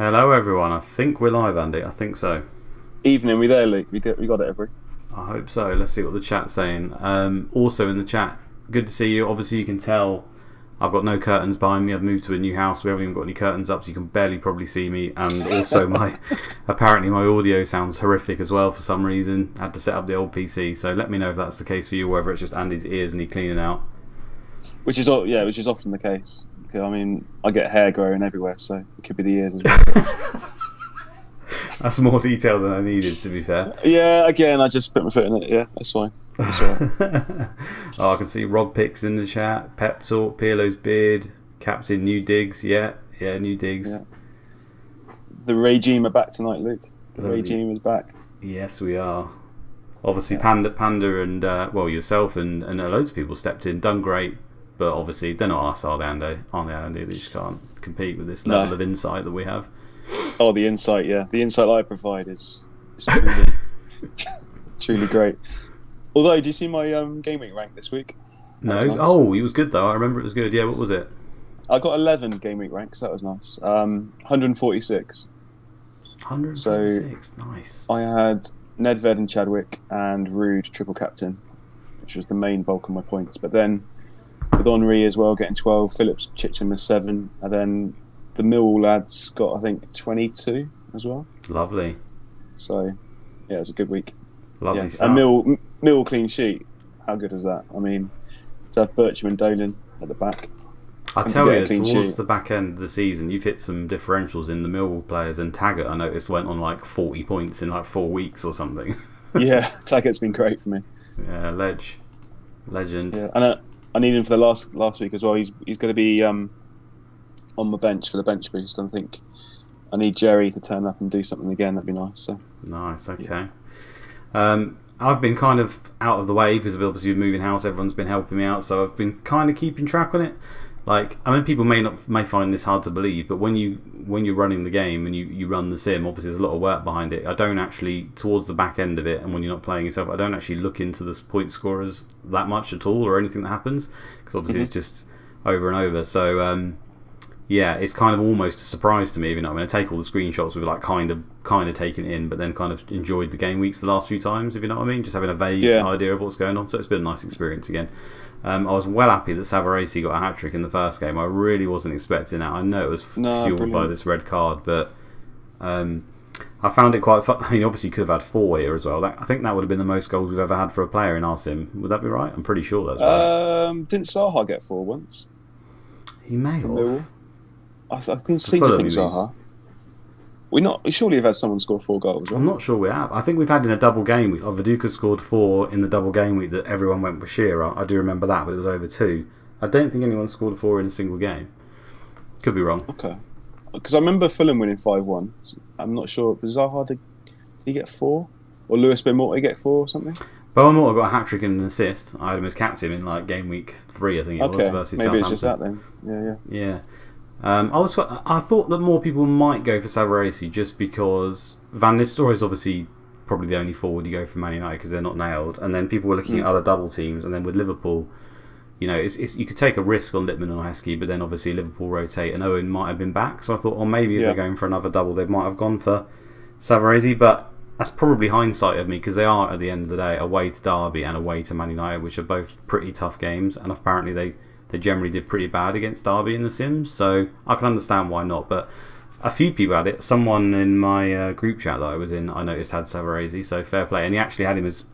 Hello, everyone. I think we're live, Andy. I think so. Evening, we there, Luke? We got it, every. I hope so. Let's see what the chat's saying. Also in the chat, good to see you. Obviously, you can tell I've got no curtains behind me. I've moved to a new house. We haven't even got any curtains up, so you can barely probably see me. And also, apparently my audio sounds horrific as well for some reason. I had to set up the old PC, so let me know if that's the case for you, or whether it's just Andy's ears and he cleaning out. Which is often the case. I mean, I get hair growing everywhere, so it could be the ears as well. That's more detail than I needed, to be fair. Yeah, again, I just put my foot in it. Yeah, that's fine. That's all right. I can see Rob Picks in the chat. Pep Talk, Pirlo's beard, Captain New Digs. Yeah, New Digs. Yeah. The regime are back tonight, Luke. The regime is back. Yes, we are. Obviously, Panda, and yourself and loads of people stepped in, done great. But obviously, they're not us, are they, Andy? They just can't compete with this level of insight that we have. Oh, the insight, yeah. The insight I provide is truly great. Although, do you see my Gameweek rank this week? No. Nice. Oh, it was good, though. I remember it was good. Yeah, what was it? I got 11 Gameweek ranks. That was nice. 146. 146, so nice. I had Nedved and Chadwick and Rude triple captain, which was the main bulk of my points. But then with Henri as well getting 12, Phillips chipped in with 7, and then the Millwall lads got, I think, 22 as well. Lovely. So, yeah, it was a good week. Lovely stuff. And Millwall clean sheet. How good was that? I mean, to have Bircham and Dolan at the back. I tell you, towards the back end of the season, you've hit some differentials in the Millwall players, and Taggart, I noticed, went on like 40 points in like 4 weeks or something. Yeah, Taggart's been great for me. Yeah, legend. Yeah, and I need him for the last week as well. He's going to be on my bench for the bench boost. I think I need Jerry to turn up and do something again. That'd be nice. So. Nice. Okay. Yeah. I've been kind of out of the way because obviously moving house. Everyone's been helping me out, so I've been kind of keeping track on it. Like, I mean, people may find this hard to believe, but when you're running the game and you run the sim, obviously there's a lot of work behind it. I don't actually, towards the back end of it, and when you're not playing yourself, I don't actually look into the point scorers that much at all, or anything that happens, because obviously it's just over and over. So yeah, it's kind of almost a surprise to me. Even though I'm going to take all the screenshots with like kind of taking it in, but then kind of enjoyed the game weeks the last few times, if you know what I mean, just having a vague idea of what's going on. So it's been a nice experience again. I was well happy that Savarese got a hat-trick in the first game. I really wasn't expecting that. I know it was fueled by this red card, but I found it quite fun. I mean, obviously, could have had 4 here as well. I think that would have been the most goals we've ever had for a player in our sim. Would that be right? I'm pretty sure that's right. Didn't Zaha get 4 once? He may have. I think seen from Zaha. We surely have had someone score 4 goals, right? I'm not sure we have. I think we've had in a double game week. Viduka scored 4 in the double game week that everyone went with Shearer. I do remember that, but it was over 2. I don't think anyone scored 4 in a single game. Could be wrong. Okay. Because I remember Fulham winning 5-1. I'm not sure. Was Zaha, did he get 4? Or Lewis Boumorti get 4 or something? Boumorti got a hat-trick and an assist. I had him as captain in like game week 3, I think it was, versus Southampton. Maybe it's just that then. Yeah. I thought that more people might go for Savarese just because Van Nistelrooy is obviously probably the only forward you go for Man United because they're not nailed, and then people were looking at other double teams, and then with Liverpool, you know, you could take a risk on Lippmann or Heskey, but then obviously Liverpool rotate and Owen might have been back, so I thought, maybe if they're going for another double, they might have gone for Savarese, but that's probably hindsight of me because they are at the end of the day away to Derby and away to Man United, which are both pretty tough games, and apparently they generally did pretty bad against Derby in the Sims, so I can understand why not. But a few people had it. Someone in my group chat that I was in, I noticed had Savarese, so fair play. And he actually had him as,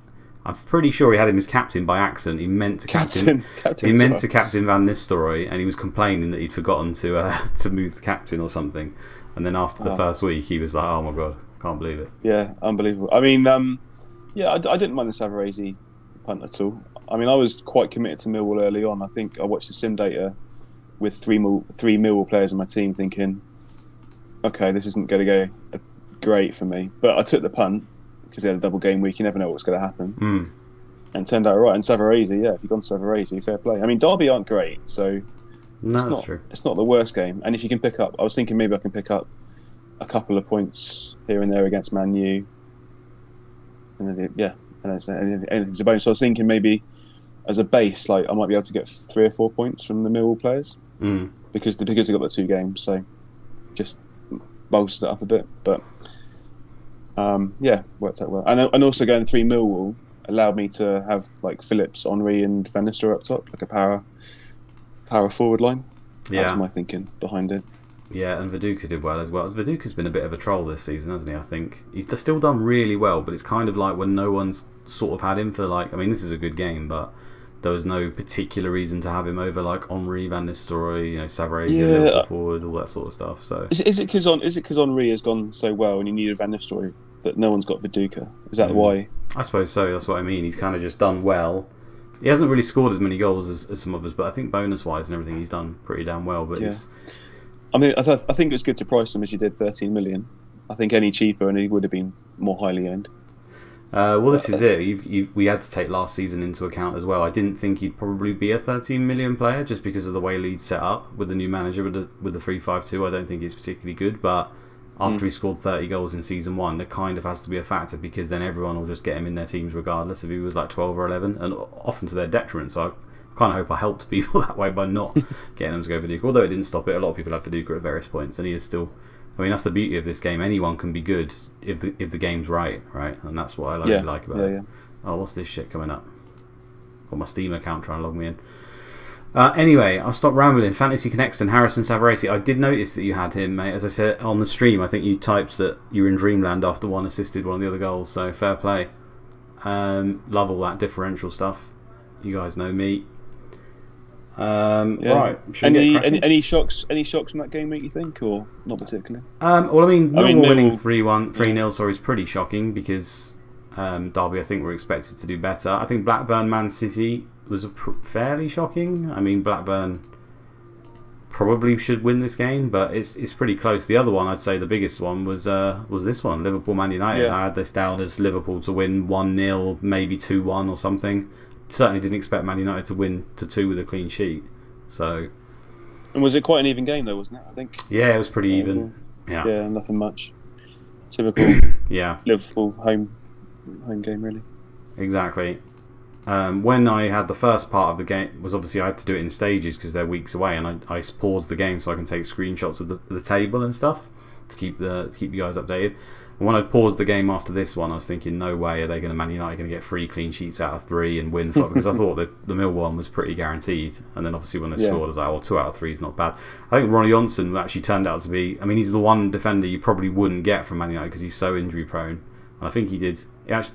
I'm pretty sure he had him as captain by accident. He meant to captain Van Nistelrooy, and he was complaining that he'd forgotten to move the captain or something. And then after the first week, he was like, "Oh my god, can't believe it." Yeah, unbelievable. I mean, I didn't mind the Savarese punt at all. I mean, I was quite committed to Millwall early on. I think I watched the sim data with three Millwall players on my team thinking, okay, this isn't going to go great for me. But I took the punt because they had a double game week. You never know what's going to happen. And it turned out right. And Savarese, if you've gone Savarese, fair play. I mean, Derby aren't great, so that's true. It's not the worst game. And if you can pick up, I was thinking maybe I can pick up a couple of points here and there against Man U. And then, anything's a bonus. So I was thinking maybe as a base, like I might be able to get 3 or 4 points from the Millwall players because they got the 2 games. So just bolstered it up a bit. But worked out well. And also going 3 Millwall allowed me to have like Phillips, Henry, and Van Nistelrooy up top, like a power forward line. Yeah, that was my thinking behind it. Yeah, and Viduka did well as well. Viduka's been a bit of a troll this season, hasn't he? I think he's still done really well, but it's kind of like when no one's sort of had him for like. I mean, this is a good game, but there was no particular reason to have him over like Henry, Van Nistelrooy, Savary, Liverpool forward, all that sort of stuff. So is it because Henry has gone so well and you needed Van Nistelrooy that no one's got Viduka? Is that why? I suppose so. That's what I mean. He's kind of just done well. He hasn't really scored as many goals as some others, but I think bonus-wise and everything, he's done pretty damn well. But I mean, I think it was good to price him as you did, 13 million. I think any cheaper and he would have been more highly owned. Well, this is it. We had to take last season into account as well. I didn't think he'd probably be a 13 million player just because of the way Leeds set up with the new manager with the 3-5-2. I don't think it's particularly good, but after he scored 30 goals in season 1, it kind of has to be a factor because then everyone will just get him in their teams regardless if he was like 12 or 11, and often to their detriment. So I kind of hope I helped people that way by not getting them to go Viduka. Although it didn't stop it, a lot of people have Viduka at various points, and he is still. I mean, that's the beauty of this game. Anyone can be good if the game's right? And that's what I really like about it. Oh, what's this shit coming up? Got my Steam account trying to log me in. Anyway, I'll stop rambling. Fantasy Connects Harrison Savarese. I did notice that you had him, mate. As I said on the stream, I think you typed that you were in dreamland after one assisted one of the other goals. So fair play. Love all that differential stuff. You guys know me. Right. Any shocks from that game week, you think, or not particularly? Well, I mean, Millwall winning 3-0, sorry, is pretty shocking because Derby, I think, were expected to do better. I think Blackburn Man City was fairly shocking. I mean, Blackburn probably should win this game, but it's pretty close. The other one, I'd say the biggest one was this one, Liverpool Man United. I had this down as Liverpool to win 1-0, maybe 2-1 or something. Certainly didn't expect Man United to win 2 with a clean sheet. So, and was it quite an even game though, wasn't it? I think. Yeah, it was pretty even. Yeah, nothing much. Typical. Liverpool home game, really. Exactly. When I had the first part of the game, was obviously I had to do it in stages because they're weeks away, and I paused the game so I can take screenshots of the table and stuff to keep you guys updated. And when I paused the game after this one, I was thinking, no way are they going to Man United going to get 3 clean sheets out of 3 and win 5, because I thought the Millwall one was pretty guaranteed. And then obviously when they scored, I was like, well, 2 out of 3 is not bad. I think Ronnie Johnson actually turned out to be, I mean, he's the one defender you probably wouldn't get from Man United because he's so injury prone. And I think did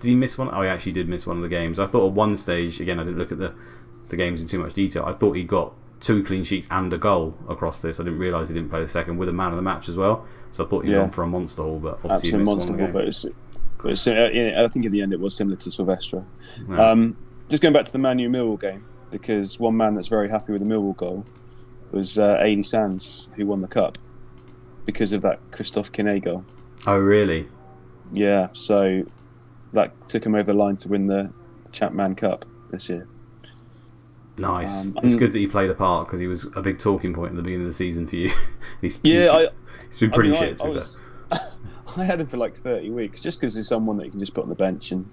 he miss one? Oh, he actually did miss one of the games. I thought at one stage, again, I didn't look at the games in too much detail, I thought he got 2 clean sheets and a goal across this. I didn't realise he didn't play the second with a man of the match as well. So I thought he'd gone for a monster haul, but obviously absolute monster haul. But I think in the end it was similar to Silvestre. Yeah. Just going back to the Man U Millwall game, because one man that's very happy with the Millwall goal was Ailey Sands, who won the cup because of that Christophe Kiné goal. Oh, really? Yeah. So that took him over the line to win the ChampMan Cup this year. Nice. It's good that he played a part because he was a big talking point at the beginning of the season for you. He's been pretty shit. I had him for like 30 weeks just because he's someone that you can just put on the bench and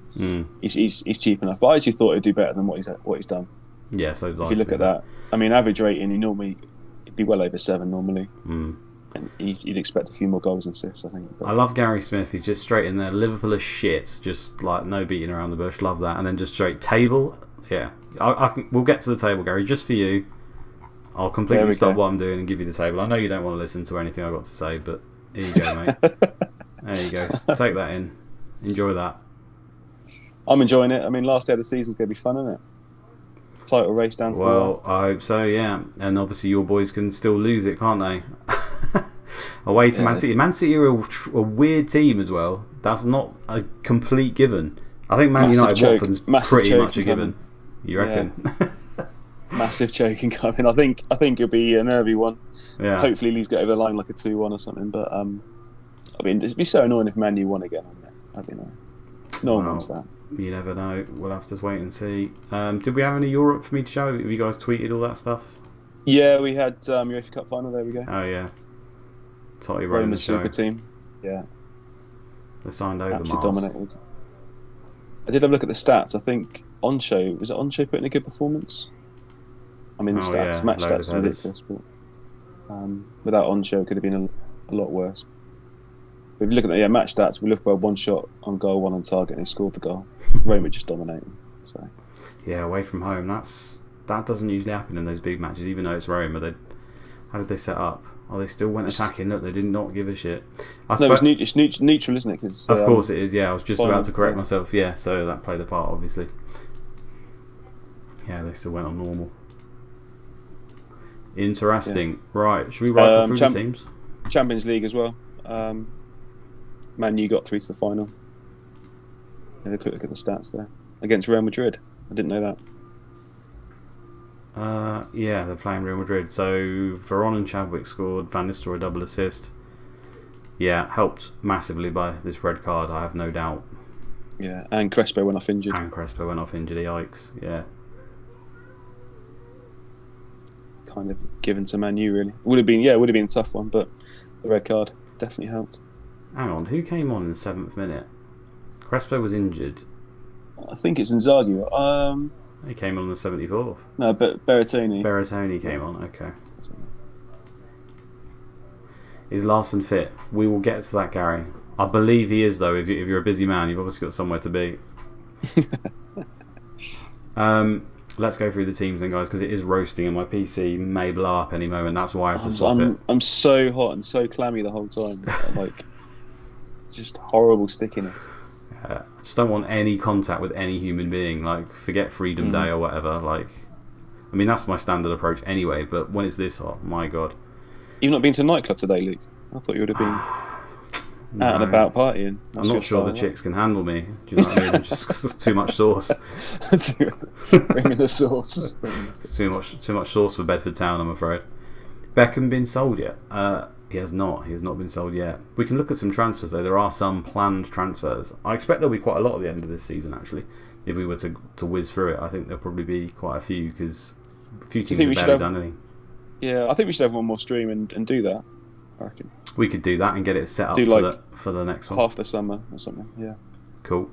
he's cheap enough. But I actually thought he'd do better than what he's done. Yeah, so if you look at that, I mean, average rating, he'd be well over 7 normally. And you'd expect a few more goals and assists, I think. But I love Gary Smith. He's just straight in there. Liverpool is shit. Just like no beating around the bush. Love that. And then just straight table. Yeah. We'll get to the table, Gary, just for you. I'll completely stop what I'm doing and give you the table. I know you don't want to listen to anything I've got to say, but here you go, mate. There you go. Take that in. Enjoy that. I'm enjoying it. I mean, last day of the season's going to be fun, isn't it? Title race down to the Well, I hope so, yeah. And obviously your boys can still lose it, can't they? Away to Man City. Man City are a weird team as well. That's not a complete given. I think Man United Watford's pretty much a given. You reckon? Yeah. Massive choking coming. I think it'll be a nervy one. Yeah. Hopefully Leeds get over the line like a 2-1 or something. But I mean, it'd be so annoying if Man U won again on there. I don't know. No one wants that. You never know. We'll have to wait and see. Did we have any Europe for me to show? Have you guys tweeted all that stuff? Yeah, we had UEFA Cup final. There we go. Oh yeah. Totally Roma super team. Yeah. They signed over Absolutely dominated. I did have a look at the stats. I think was it Oncho putting a good performance? I mean, the match stats are ridiculous, but without Oncho, it could have been a lot worse. If you look at the match stats, we Liverpool had 1 shot on goal, 1 on target, and they scored the goal. Roma just dominating. So yeah, away from home, that doesn't usually happen in those big matches, even though it's Roma. How did they set up? Oh, they still went attacking. Look, they did not give a shit. It's neutral, isn't it? Cause, of course it is. Yeah, I was just about to correct myself. Yeah, so that played a part, obviously. Yeah, they still went on normal. Interesting. Yeah. Right, should we rifle through the teams? Champions League as well. Man U got through to the final. Have a quick look at the stats there. Against Real Madrid. I didn't know that. Yeah, they're playing Real Madrid. So Veron and Chadwick scored. Van Nistelrooy a double assist. Yeah, helped massively by this red card, I have no doubt. Yeah, and Crespo went off injured. Yikes, yeah. Kind of given to Man U, really. It would have been a tough one, but the red card definitely helped. Hang on, who came on in the 7th minute? Crespo was injured. I think it's Inzaghi. He came on the 74th. No, but Berrettini came on, okay. Is Larson fit? We will get to that, Gary. I believe he is, though. If you're a busy man, you've obviously got somewhere to be. Let's go through the teams then, guys, because it is roasting and my PC may blow up any moment. That's why I had to swap it. I'm so hot and so clammy the whole time. Like, just horrible stickiness. I just don't want any contact with any human being. Like, forget Freedom Day or whatever. Like, I mean, that's my standard approach anyway. But when it's this hot, my God. You've not been to a nightclub today, Luke? I thought you would have been out and about partying. I'm not sure the chicks can handle me. Do you know what I mean? Just too much sauce. Bring in the sauce. Too much sauce for Bedford Town, I'm afraid. Beckham been sold yet? He has not. He has not been sold yet. We can look at some transfers though. There are some planned transfers. I expect there'll be quite a lot at the end of this season. Actually, if we were to whiz through it, I think there'll probably be quite a few because a few teams have barely done any. Yeah, I think we should have one more stream and do that. I reckon we could do that and get it set up for the next one. Half the summer or something. Yeah. Cool.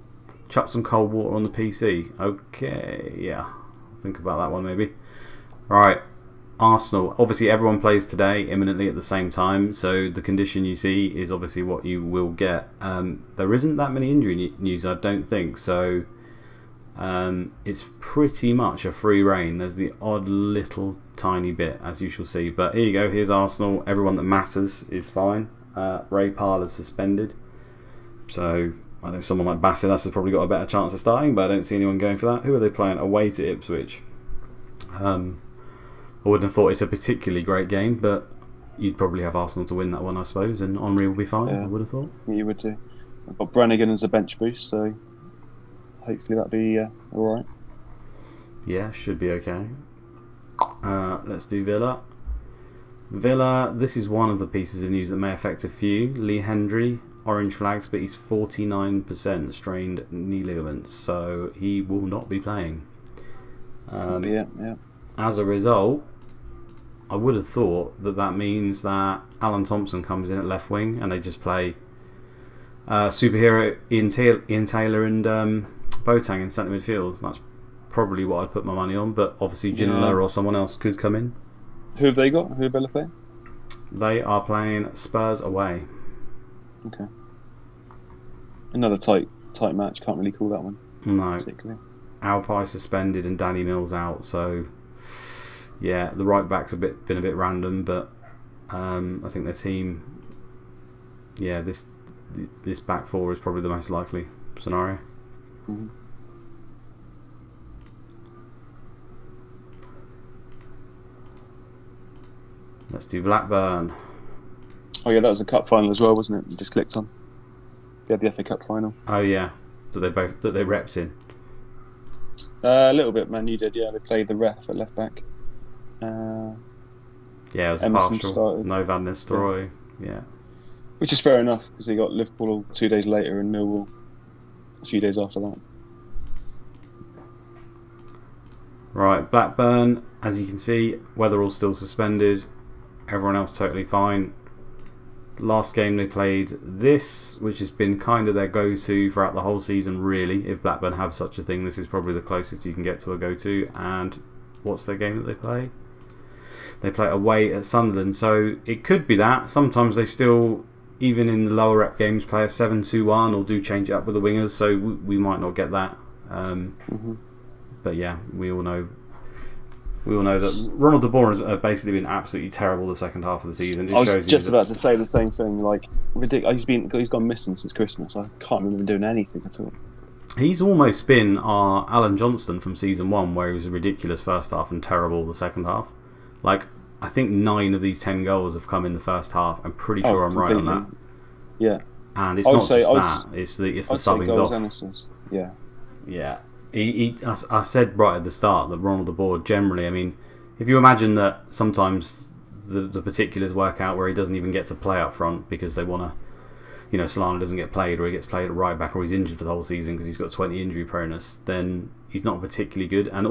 Chuck some cold water on the PC. Okay. Yeah. Think about that one maybe. Right. Arsenal. Obviously, everyone plays today imminently at the same time, so the condition you see is obviously what you will get. There isn't that many injury news, I don't think, so it's pretty much a free reign. There's the odd little tiny bit, as you shall see. But here you go, here's Arsenal. Everyone that matters is fine. Ray Parler's suspended, so I know someone like Basilas has probably got a better chance of starting, but I don't see anyone going for that. Who are they playing? Away to Ipswich. I wouldn't have thought it's a particularly great game, but you'd probably have Arsenal to win that one, I suppose, and Henry will be fine, I would have thought. You would do. I've got Brannigan as a bench boost, so hopefully that'll be alright. Yeah, should be okay. Let's do Villa. Villa, this is one of the pieces of news that may affect a few. Lee Hendry, orange flags, but he's 49% strained knee ligaments, so he will not be playing. Yeah. As a result, I would have thought that means that Alan Thompson comes in at left wing and they just play superhero Ian Taylor and Boateng in centre midfield. That's probably what I'd put my money on, but obviously Ginola or someone else could come in. Who have they got? Who have Villa playing? They are playing Spurs away. Okay. Another tight match. Can't really call that one. No. Alpay suspended and Danny Mills out, so yeah, the right back's been a bit random, but I think their team, this back four is probably the most likely scenario. Mm-hmm. Let's do Blackburn. Oh yeah, that was a cup final as well, wasn't it? You just clicked on. They had the FA Cup final. Oh yeah, that they repped in. A little bit, Man U did. Yeah, they played the ref at left back. Yeah, it was Emerson partial. Started. No Van Nistelrooy. Yeah. Which is fair enough because they got Liverpool 2 days later and Millwall a few days after that. Right, Blackburn. As you can see, Weatherall's still suspended. Everyone else totally fine. Last game they played this, which has been kind of their go-to throughout the whole season, really. If Blackburn have such a thing, this is probably the closest you can get to a go-to. And what's their game that they play? They play away at Sunderland, so it could be that. Sometimes they still even in the lower rep games, play a 7-2-1 or do change it up with the wingers. So we might not get that. But yeah, we all know that Ronald de Boer has basically been absolutely terrible the second half of the season. I was just about to say the same thing. Like, ridiculous. He's gone missing since Christmas. I can't remember him doing anything at all. He's almost been our Alan Johnston from season 1, where he was ridiculous first half and terrible the second half. Like, I think 9 of these 10 goals have come in the first half. I'm pretty sure I'm right on that. Yeah. And it's not just that. It's the subbing off. Yeah. Yeah. I said right at the start that Ronald de Boer generally, I mean, if you imagine that sometimes the particulars work out where he doesn't even get to play up front because they want to, you know, Solana doesn't get played, or he gets played at right back, or he's injured for the whole season because he's got 20 injury proneness, then he's not particularly good. And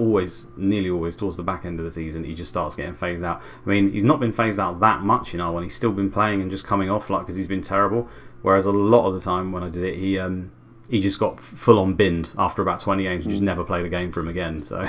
nearly always towards the back end of the season, he just starts getting phased out. I mean, he's not been phased out that much in R1. He's still been playing and just coming off because he's been terrible. Whereas a lot of the time when I did it, he just got full on binned after about 20 games and just never played a game for him again. So,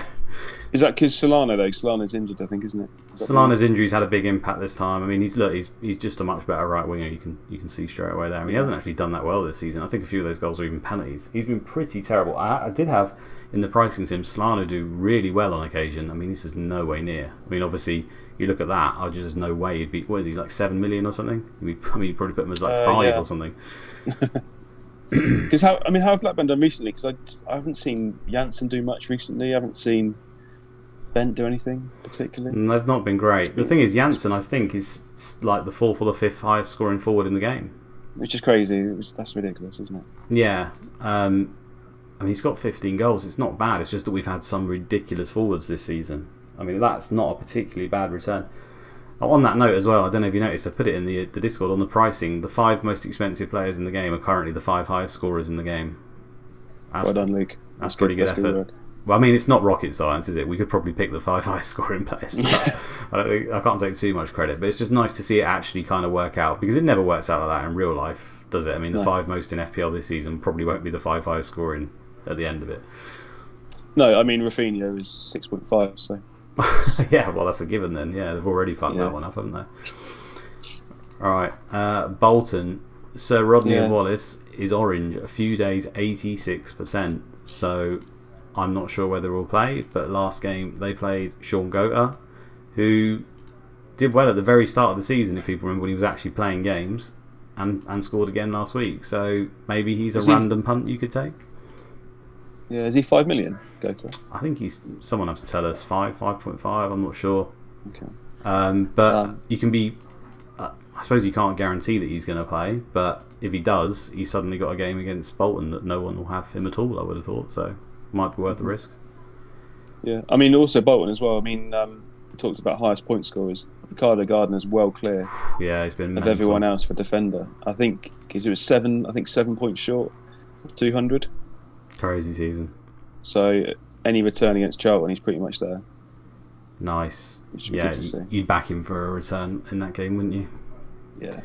is that because Solana though? Solana's injured, I think, isn't it? Solana's injuries had a big impact this time. I mean, he's just a much better right winger. You can see straight away there. I mean, he hasn't actually done that well this season. I think a few of those goals are even penalties. He's been pretty terrible. I did have in the pricing sim Solana do really well on occasion. I mean, this is no way near. I mean, obviously you look at that, there's no way he'd be. What is he, like 7 million or something? You'd probably put him as like 5 or something. Because how have Blackburn done recently? Because I haven't seen Janssen do much recently. I haven't seen Bent do anything particularly. They've not been great. The thing is, Janssen, I think, is like the 4th or the 5th highest scoring forward in the game, which is crazy. That's ridiculous, isn't it? Yeah. I mean, he's got 15 goals. It's not bad. It's just that we've had some ridiculous forwards this season. I mean, that's not a particularly bad return. On that note as well, I don't know if you noticed, I put it in the Discord on the pricing. The 5 most expensive players in the game are currently the 5 highest scorers in the game. Well done, Luke. That's pretty good effort. Good. Well, I mean, it's not rocket science, is it? We could probably pick the 5 highest scoring players. I can't take too much credit, but it's just nice to see it actually kind of work out, because it never works out like that in real life, does it? I mean, the 5 most in FPL this season probably won't be the 5 highest scoring at the end of it. No, I mean, Rafinha is 6.5, so... Yeah, well, that's a given then. Yeah, they've already fucked that one up, haven't they? Alright, Bolton. Sir Rodney Wallace is orange. A few days, 86%. So, I'm not sure whether he'll play, but last game they played Sean Gota, who did well at the very start of the season, if people remember, when he was actually playing games, and scored again last week. So, maybe he's a random punt you could take. Yeah, is he 5 million, Gota? I think someone has to tell us 5.5. I'm not sure. Okay. But you can be. I suppose you can't guarantee that he's going to play, but if he does, he's suddenly got a game against Bolton that no one will have him at all. I would have thought so. Might be worth the risk. Yeah, I mean, also Bolton as well. I mean, we talked about highest point scorers. Ricardo Gardner's well clear. Yeah, he's been of everyone else for defender. I think because it was 7. I think 7 points short of 200. Crazy season. So any return against Charlton, he's pretty much there. Nice. Yeah, you'd back him for a return in that game, wouldn't you? Yeah.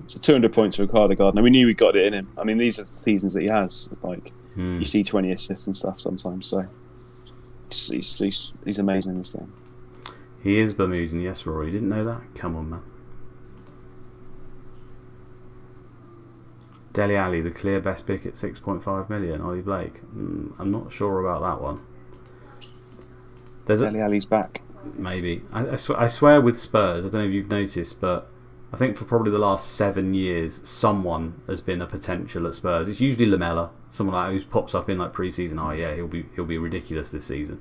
So 200 points for Ricardo Gardner. We knew we got it in him. I mean, these are the seasons that he has. Like you see 20 assists and stuff sometimes. So he's amazing in this game. He is Bermudan, yes, Rory. You didn't know that? Come on, man. Dele Alli, the clear best pick at 6.5 million. Ollie Blake. I'm not sure about that one. Dele Alli's back. Maybe. I swear with Spurs, I don't know if you've noticed, but I think for probably the last 7 years, someone has been a potential at Spurs. It's usually Lamela, someone like who pops up in like pre-season. Oh yeah, he'll be ridiculous this season.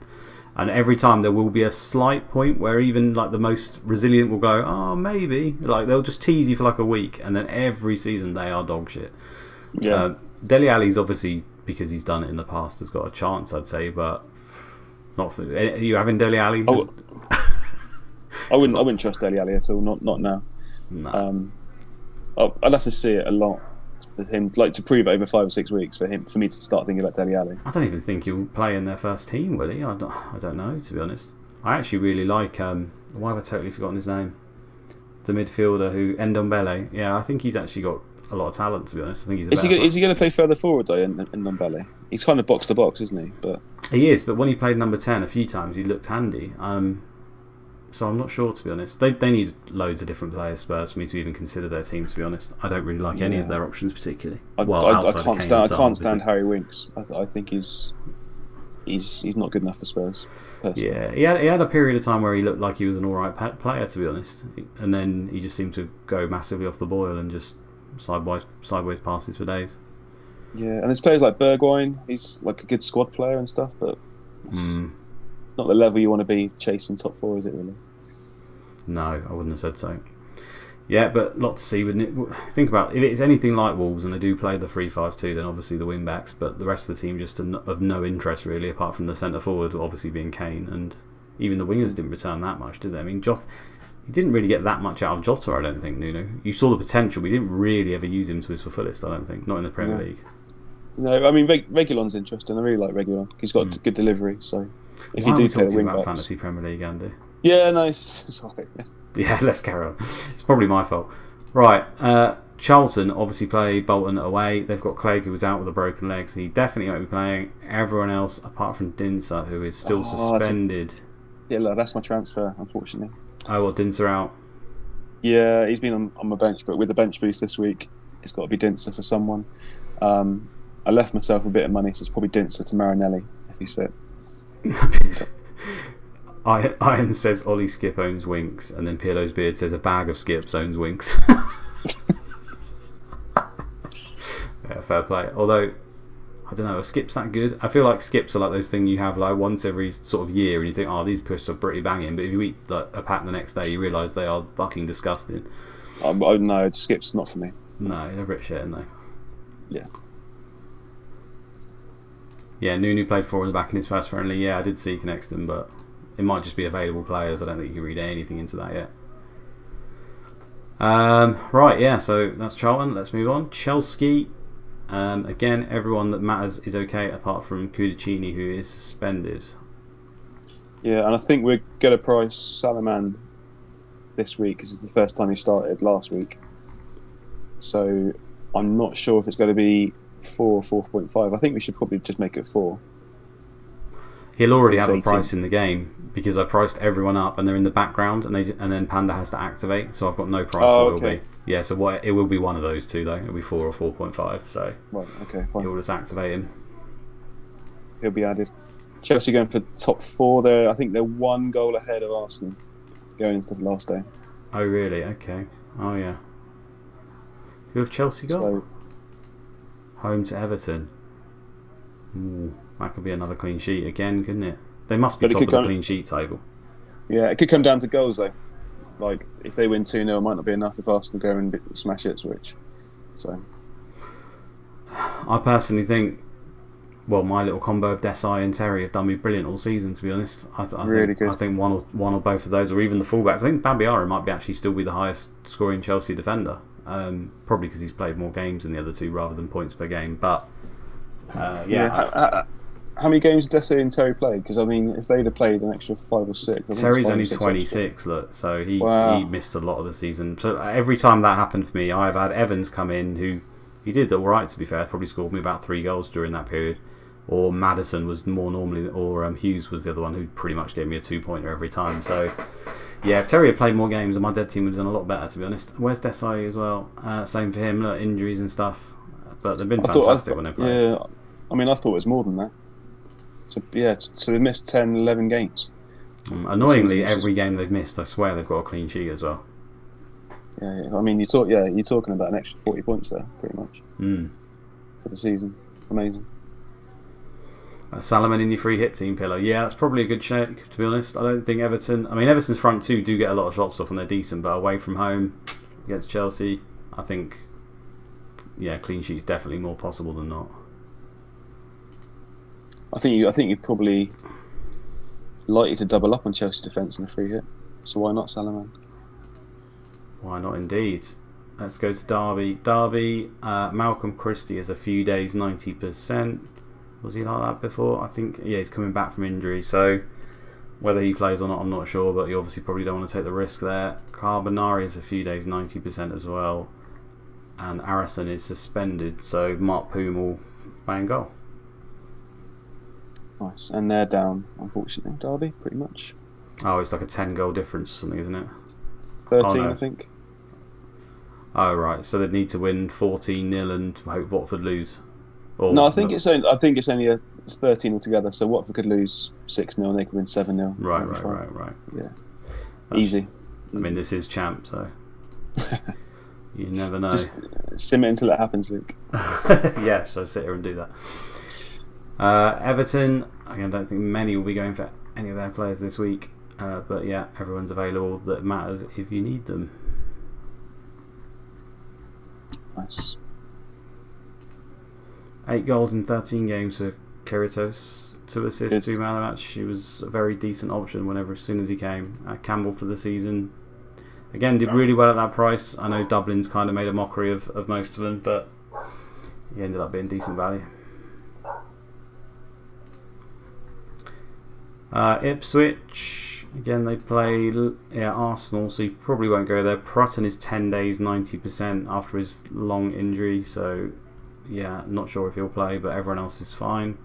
And every time there will be a slight point where even like the most resilient will go, oh maybe, like they'll just tease you for like a week, and then every season they are dog shit. Yeah. Dele Alli's obviously, because he's done it in the past, has got a chance, I'd say, but not for. Are you having Dele Alli? I wouldn't trust Dele Alli at all. Not now. No. I'd have to see it a lot for him, like to prove it over 5 or 6 weeks for me to start thinking about Dele Alli. I don't even think he'll play in their first team, will he? I don't know, to be honest. I actually really like. Why have I totally forgotten his name? The midfielder who Ndombele. Yeah, I think he's actually got a lot of talent, to be honest. I think he's. Is he going to play further forward though in Ndombele? He's kind of box to box, isn't he? But he is. But when he played number 10 a few times, he looked handy. So I'm not sure, to be honest. They need loads of different players, Spurs, for me to even consider their team, to be honest. I don't really like any of their options particularly. I can't stand Harry Winks. I think he's not good enough for Spurs, personally. Yeah, he had a period of time where he looked like he was an alright player, to be honest. And then he just seemed to go massively off the boil and just sideways passes for days. Yeah, and there's players like Bergwijn. He's like a good squad player and stuff, but not the level you want to be chasing top 4, is it really? No, I wouldn't have said so. Yeah, but lot to see. Wouldn't it? Think about if it's anything like Wolves and they do play the 3-5-2, then obviously the wing backs, but the rest of the team just of no interest really, apart from the centre forward obviously being Kane, and even the wingers didn't return that much, did they? I mean, he didn't really get that much out of Jota, I don't think. Nuno, you saw the potential, but he didn't really ever use him to his fullest. I don't think, not in the Premier League. No, I mean Reguilon's interesting. I really like Reguilon. He's got good delivery. So if you do take the wing backs, fantasy Premier League, Andy. Yeah, no, sorry. Yeah, let's carry on. It's probably my fault. Right, Charlton obviously play Bolton away. They've got Clegg, who was out with a broken leg, so he definitely won't be playing. Everyone else, apart from Dinsa, who is still suspended. That's my transfer, unfortunately. Oh, well, Dinsa out? Yeah, he's been on my bench, but with the bench boost this week, it's got to be Dinsa for someone. I left myself a bit of money, so it's probably Dinsa to Marinelli, if he's fit. Iron says Ollie Skip owns Winks, and then Pirlo's beard says a bag of Skips owns Winks. Yeah, fair play. Although, I don't know, are Skips that good? I feel like Skips are like those things you have like once every sort of year, and you think, oh, these crisps are pretty banging, but if you eat like a pack the next day, you realise they are fucking disgusting. Oh no, Skips not for me. No, they're a bit shit, aren't they? Yeah. Yeah, Nunu played 4 in the back in his first friendly. Yeah, I did see Connexton, but it might just be available players. I don't think you can read anything into that yet. Right, yeah, so that's Charlton. Let's move on. Chelsea. Again, everyone that matters is okay apart from Kudicini, who is suspended. Yeah, and I think we're going to price Salaman this week because it's the first time he started last week. So I'm not sure if it's going to be 4 or 4.5. I think we should probably just make it 4. He'll already have a price in the game because I priced everyone up and they're in the background, and then Panda has to activate, so I've got no price. Oh, it will be. Yeah, so it will be one of those two though. It'll be 4 or 4.5. So right, okay, fine. You'll just activate him. He'll be added. Chelsea going for top 4 there. I think they're 1 goal ahead of Arsenal going into the last day. Oh really? Okay. Oh yeah. Who have Chelsea got? So, home to Everton. Ooh, that could be another clean sheet again, couldn't it? They must be top of the clean sheet table. Yeah, it could come down to goals though. Like if they win 2-0, it might not be enough if Arsenal go and smash Ipswich. So I personally think, well, my little combo of Desai and Terry have done me brilliant all season. To be honest, I think one or both of those, or even the fullbacks. I think Babiara might actually still be the highest scoring Chelsea defender. Probably because he's played more games than the other two rather than points per game. But how many games did Desai and Terry play? Because I mean, if they'd have played an extra 5 or 6, Terry's only 26. Look, so he missed a lot of the season. So every time that happened for me, I've had Evans come in, who he did all right. To be fair, probably scored me about 3 goals during that period. Or Maddison was more normally, or Hughes was the other one who pretty much gave me a 2-pointer every time. So yeah, if Terry had played more games, my dead team would have done a lot better. To be honest, where's Desai as well? Same for him. Look, injuries and stuff, but they've been fantastic when they play. Yeah, I mean, I thought it was more than that. So they've missed 10, 11 games. Annoyingly, every game they've missed, I swear they've got a clean sheet as well. Yeah. I mean, you're talking about an extra 40 points there, pretty much, for the season. Amazing. Salomon in your free hit team, Pillow. Yeah, that's probably a good check, to be honest. I don't think Everton... I mean, Everton's front two do get a lot of shots off and they're decent, but away from home against Chelsea, I think, yeah, clean sheet's definitely more possible than not. I think you're probably likely to double up on Chelsea defence in a free hit. So why not Salomon? Why not indeed? Let's go to Derby. Derby, Malcolm Christie has a few days, 90%. Was he like that before? I think, yeah, he's coming back from injury. So whether he plays or not, I'm not sure. But you obviously probably don't want to take the risk there. Carbonari has a few days, 90% as well. And Arison is suspended. So Mark Poom will bang goal. Nice. And they're down, unfortunately, Derby, pretty much. Oh, it's like a 10-goal difference or something, isn't it? 13, no. I think. Oh, right. So they'd need to win 14-0 and hope Watford lose. Or, No, I think it's only it's 13 altogether. So Watford could lose 6-0 and they could win 7-0. Right. Yeah. Easy. I mean, this is champ, so you never know. Just sim it until it happens, Luke. Yeah, so sit here and do that. Everton, again, I don't think many will be going for any of their players this week. But yeah, everyone's available that matters if you need them. Nice. 8 goals in 13 games for Kiritos, 2 assists, 2 man of the match. He was a very decent option as soon as he came. Campbell for the season. Again, did really well at that price. I know Dublin's kind of made a mockery of most of them, but he ended up being decent value. Ipswich, again, they play Arsenal, so he probably won't go there. Prutton is 10 days, 90% after his long injury, so yeah, not sure if he'll play, but everyone else is fine.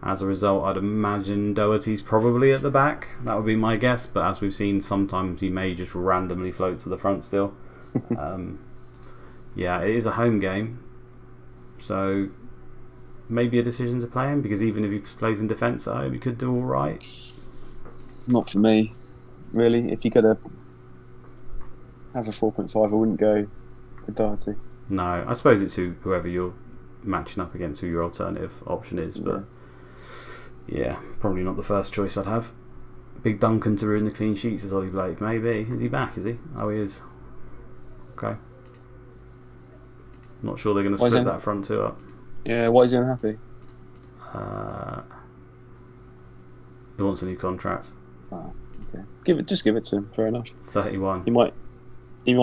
As a result, I'd imagine Doherty's probably at the back. That would be my guess, but as we've seen, sometimes he may just randomly float to the front still. Yeah, it is a home game, so maybe a decision to play him, because even if he plays in defence at home, he could do alright. Not for me, really. If you could have a 4.5, I wouldn't go for Doherty. No, I suppose it's whoever you're matching up against, who your alternative option is, but yeah, probably not the first choice I'd have. Big Duncan to ruin the clean sheets is Ollie Blake. Maybe. Is he back, is he? Oh, he is. Okay. Not sure they're going to split that front two up. Yeah, why is he unhappy? He wants a new contract. Oh, okay. Just give it to him, fair enough. 31. He might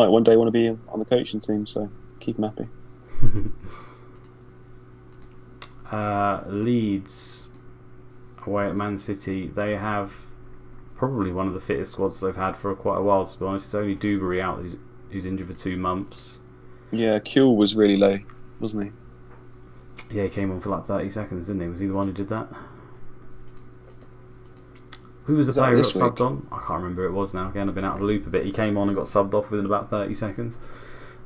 one day want to be on the coaching team, so keep him happy. Leeds away at Man City. They have probably one of the fittest squads they've had for quite a while, to be honest. It's only Dewberry out who's injured for 2 months. Yeah, Kuehl was really low, wasn't he? Yeah, he came on for like 30 seconds, didn't he? Was he the one who did that? Who was the player who got subbed on? I can't remember who it was now. Again, I've been out of the loop a bit. He came on and got subbed off within about 30 seconds.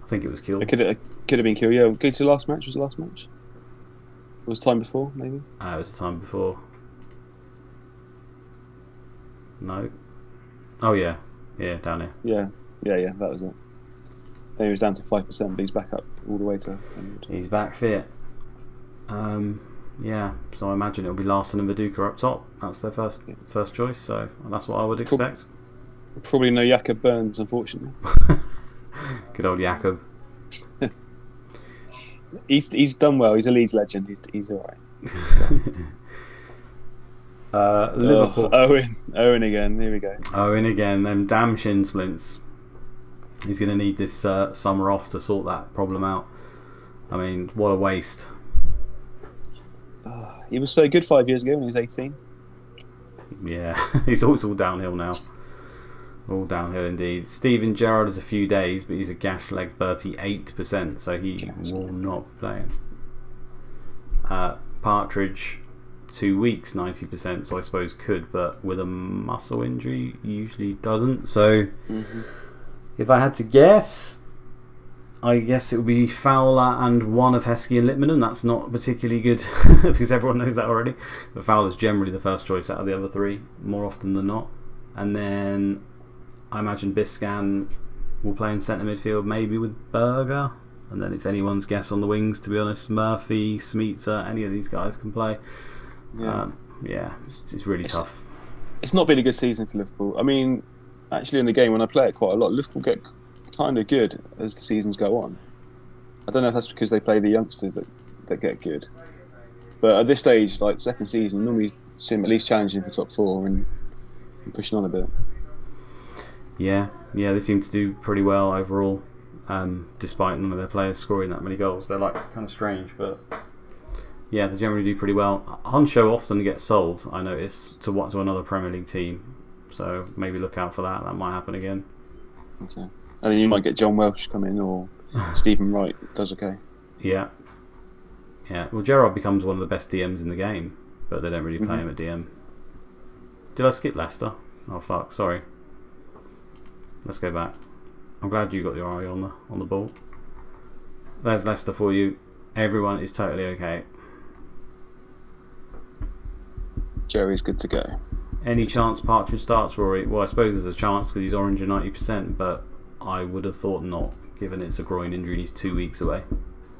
I think it was Kuehl. It could have been Kuehl, yeah. Go to the last match. Was the last match? It was time before, maybe? It was the time before. No. Oh, yeah. Yeah, down here. Yeah, that was it. Then he was down to 5%, but he's back up all the way to 100. He's back fit. Yeah, so I imagine it'll be Larson and Viduka up top. That's their first choice, so that's what I would expect. Probably no Jakob Burns, unfortunately. Good old Jakob. He's done well. He's a Leeds legend. He's all right. Liverpool. Owen again. Here we go. Owen again. Them damn shin splints. He's going to need this summer off to sort that problem out. I mean, what a waste. He was so good 5 years ago when he was 18. Yeah, it's all downhill now. All downhill indeed. Steven Jarrod has a few days, but he's a gash leg 38%, so he will not be playing. Partridge, 2 weeks, 90%, so I suppose could, but with a muscle injury, usually doesn't. So, if I had to guess, I guess it would be Fowler and one of Heskey and Littman, and that's not particularly good because everyone knows that already. But Fowler's generally the first choice out of the other 3, more often than not. And then I imagine Biscan will play in centre midfield, maybe with Berger. And then it's anyone's guess on the wings, to be honest. Murphy, Smeater, any of these guys can play. Yeah, it's really tough. It's not been a good season for Liverpool. I mean, actually in the game when I play it quite a lot, Liverpool get kind of good as the seasons go on. I don't know if that's because they play the youngsters that get good, but at this stage, like second season, you normally see them at least challenging for top 4 and pushing on a bit. Yeah, they seem to do pretty well overall, despite none of their players scoring that many goals. They're like kind of strange, but yeah, they generally do pretty well. Honcho often gets sold, I notice, to another Premier League team, so maybe look out for that. That might happen again. Okay. And then you might get John Welsh come in, or Stephen Wright does okay. Yeah. Well, Jarrod becomes one of the best DMs in the game, but they don't really play him at DM. Did I skip Leicester? Oh fuck, sorry. Let's go back. I'm glad you got your eye on the ball. There's Leicester for you. Everyone is totally okay. Jerry's good to go. Any chance Partridge starts, Rory? Well, I suppose there's a chance because he's orange at 90%, but I would have thought not, given it's a groin injury and he's 2 weeks away.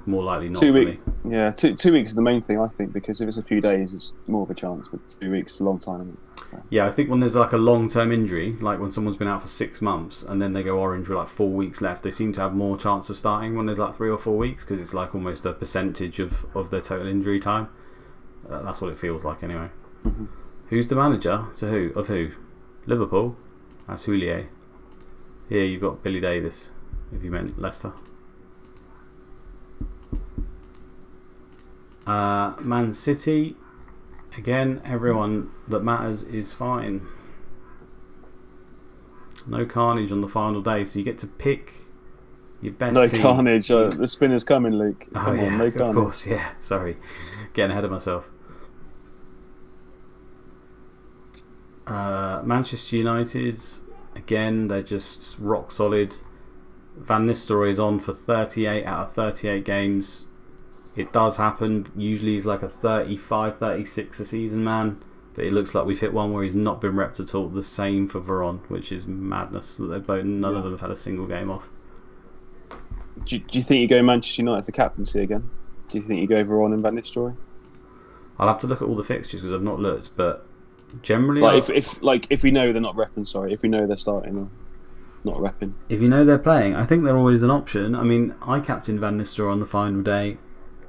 More likely not. 2 weeks. Yeah, 2 weeks is the main thing, I think, because if it's a few days, it's more of a chance. But 2 weeks is a long time. Isn't it? So. Yeah, I think when there's like a long-term injury, like when someone's been out for 6 months and then they go orange with like 4 weeks left, they seem to have more chance of starting when there's like 3 or 4 weeks because it's like almost a percentage of their total injury time. That's what it feels like anyway. Mm-hmm. Who's the manager? Of who? Liverpool? That's Houllier. Here you've got Billy Davis, if you meant Leicester. Man City, again, everyone that matters is fine. No carnage on the final day, so you get to pick your best no team. Carnage. The spinner's coming, Luke. Come on, no carnage. Of course, yeah. Sorry, getting ahead of myself. Manchester United, again, they're just rock solid. Van Nistelrooy is on for 38 out of 38 games. It does happen. Usually he's like a 35, 36 a season man. But it looks like we've hit one where he's not been repped at all. The same for Veron, which is madness. None of them have had a single game off. Do you think you go Manchester United for captaincy again? Do you think you go Veron and Van Nistelrooy? I'll have to look at all the fixtures because I've not looked. But generally, if we know they're not repping, if we know they're starting or not repping. If you know they're playing, I think they're always an option. I mean, I captained Van Nistelrooy on the final day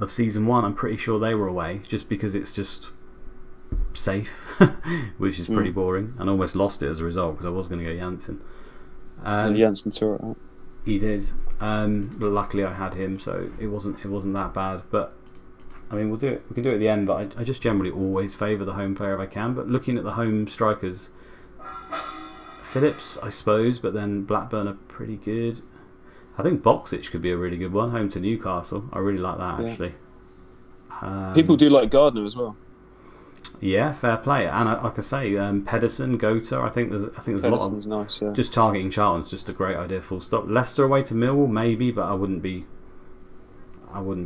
of season 1. I'm pretty sure they were away just because it's just safe, which is pretty boring, and almost lost it as a result because I was going to go Janssen. Janssen tore it out. He did. But luckily I had him, so it wasn't that bad. But I mean, we can do it at the end. But I just generally always favour the home player if I can. But looking at the home strikers, Phillips, I suppose, but then Blackburn are pretty good. I think Boxic could be a really good one, home to Newcastle. I really like that, actually. People do like Gardner as well. Yeah, fair play. And like I say, Pedersen, Gota, I think there's a lot of... nice, yeah. Just targeting Charlton's just a great idea, full stop. Leicester away to Millwall, maybe, but I wouldn't be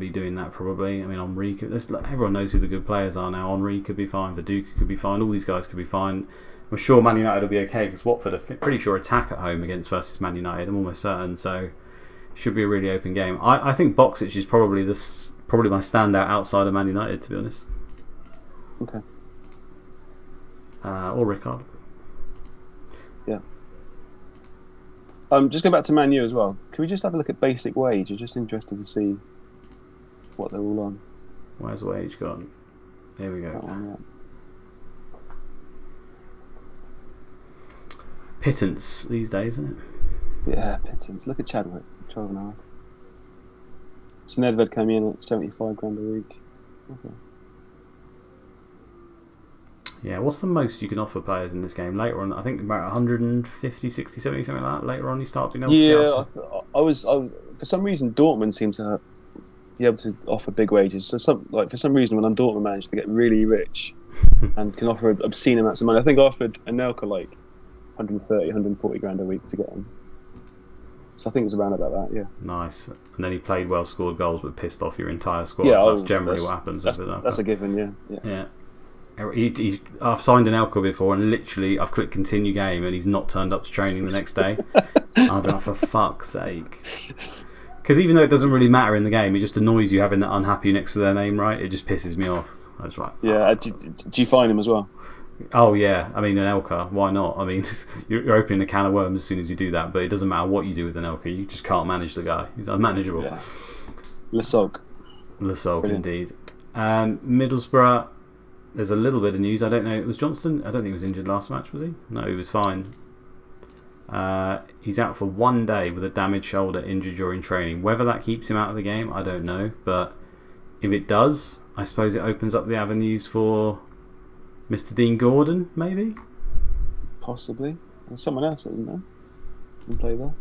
doing that probably. I mean, Henri, everyone knows who the good players are now. Henri could be fine, Viduka could be fine, all these guys could be fine. I'm sure Man United will be okay because Watford are pretty sure attack at home versus Man United. I'm almost certain, so should be a really open game. I think Boxic is probably my standout outside of Man United, to be honest. Okay. Or Rickard. Yeah. Just go back to Man U as well. Can we just have a look at basic wage? I'm just interested to see what they're all on. Where's wage gone? Here we go. That one, yeah. Pittance these days, isn't it? Yeah, pittance. Look at Chadwick, 12 and a half. So Nedved came in at 75 grand a week. Okay. Yeah, what's the most you can offer players in this game? Later on, I think about 150, 60, 70, something like that. Later on, you start being able to get I was for some reason Dortmund seemed to be able to offer big wages. So for some reason when I'm Dortmund managed to get really rich and can offer obscene amounts of money. I think I offered Anelka like 130, 140 grand a week to get him. So I think it's around about that, yeah. Nice. And then he played well, scored goals, but pissed off your entire squad. Yeah, that's generally what happens. That's a given, yeah. I've signed an Elko before, and literally I've clicked continue game, and he's not turned up to training the next day. I've been like, for fuck's sake. Because even though it doesn't really matter in the game, it just annoys you having that unhappy next to their name, right? It just pisses me off. I was like, yeah. Do you find him as well? Oh yeah, I mean an Elka, why not? I mean, you're opening a can of worms as soon as you do that, but it doesn't matter what you do with an Elka, you just can't manage the guy. He's unmanageable. Yeah. Lasog, indeed. Middlesbrough, there's a little bit of news. I don't know, it was Johnston? I don't think he was injured last match, was he? No, he was fine. He's out for 1 day with a damaged shoulder injured during training. Whether that keeps him out of the game, I don't know, but if it does, I suppose it opens up the avenues for Mr. Dean Gordon, maybe? Possibly. There's someone else, isn't there? Can play there.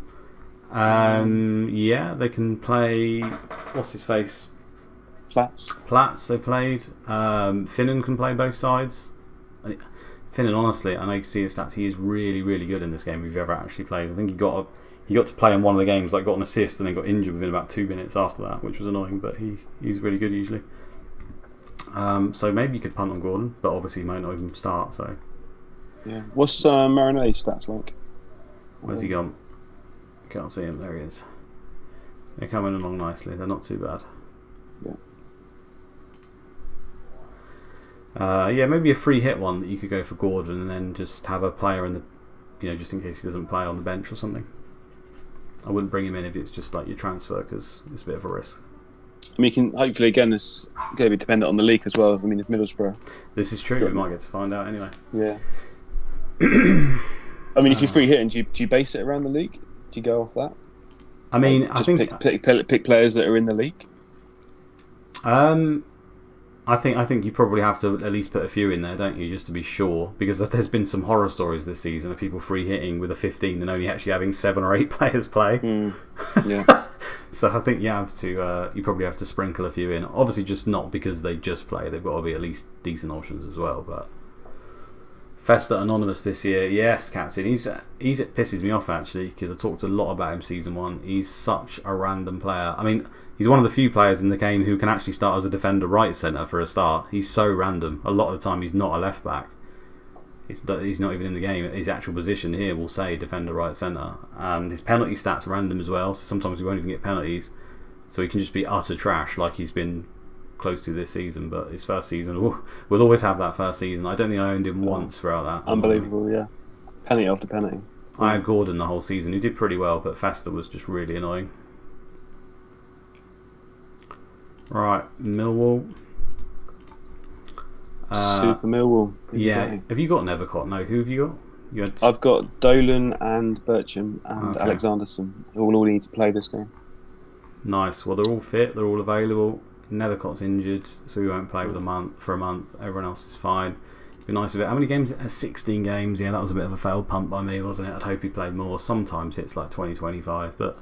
Yeah, they can play. What's his face? Platts. They played. Finnan can play both sides. Finn, and honestly, I know you can see his stats. He is really, really good in this game. If you've ever actually played, I think he got to play in one of the games, like got an assist, and then got injured within about 2 minutes after that, which was annoying. But he's really good usually. So maybe you could punt on Gordon, but obviously he might not even start. So yeah. What's Marinelli's stats like? Where's he gone? Can't see him. There he is. They're coming along nicely. They're not too bad. Yeah. Maybe a free hit one that you could go for Gordon, and then just have a player in the, just in case he doesn't play on the bench or something. I wouldn't bring him in if it's just like your transfer, because it's a bit of a risk. I mean, you can hopefully, again, it's going to be dependent on the league as well. I mean, if Middlesbrough. This is true. We might get to find out anyway. Yeah. I mean, if you're free hitting, do you base it around the league? Do you go off that? I mean, I think pick players that are in the league. I think you probably have to at least put a few in there, don't you, just to be sure? Because there's been some horror stories this season of people free hitting with a 15 and only actually having 7 or 8 players play. Yeah. So I think you probably have to sprinkle a few in. Obviously, just not because they just play. They've got to be at least decent options as well. But Festa Anonymous this year, yes, captain. It pisses me off actually, because I talked a lot about him season 1. He's such a random player. I mean, he's one of the few players in the game who can actually start as a defender right centre for a start. He's so random. A lot of the time he's not a left back. He's not even in the game. His actual position here will say defender right centre. And his penalty stats are random as well, so sometimes he won't even get penalties. So he can just be utter trash like he's been close to this season. But his first season, we'll always have that first season. I don't think I owned him once throughout that. Unbelievable, yeah. Penalty after penalty. I had Gordon the whole season, who did pretty well, but Festa was just really annoying. Right, Millwall. Super Millwall. Yeah. Have you got Nethercott? No. Who have you got? I've got Dolan and Bircham and Alexanderson, who will all need to play this game. Nice. Well, they're all fit. They're all available. Nethercott's injured, so he won't play for a month. Everyone else is fine. Be nice of it. How many games? 16 games. Yeah, that was a bit of a failed punt by me, wasn't it? I'd hope he played more. Sometimes it's like 20, 25, but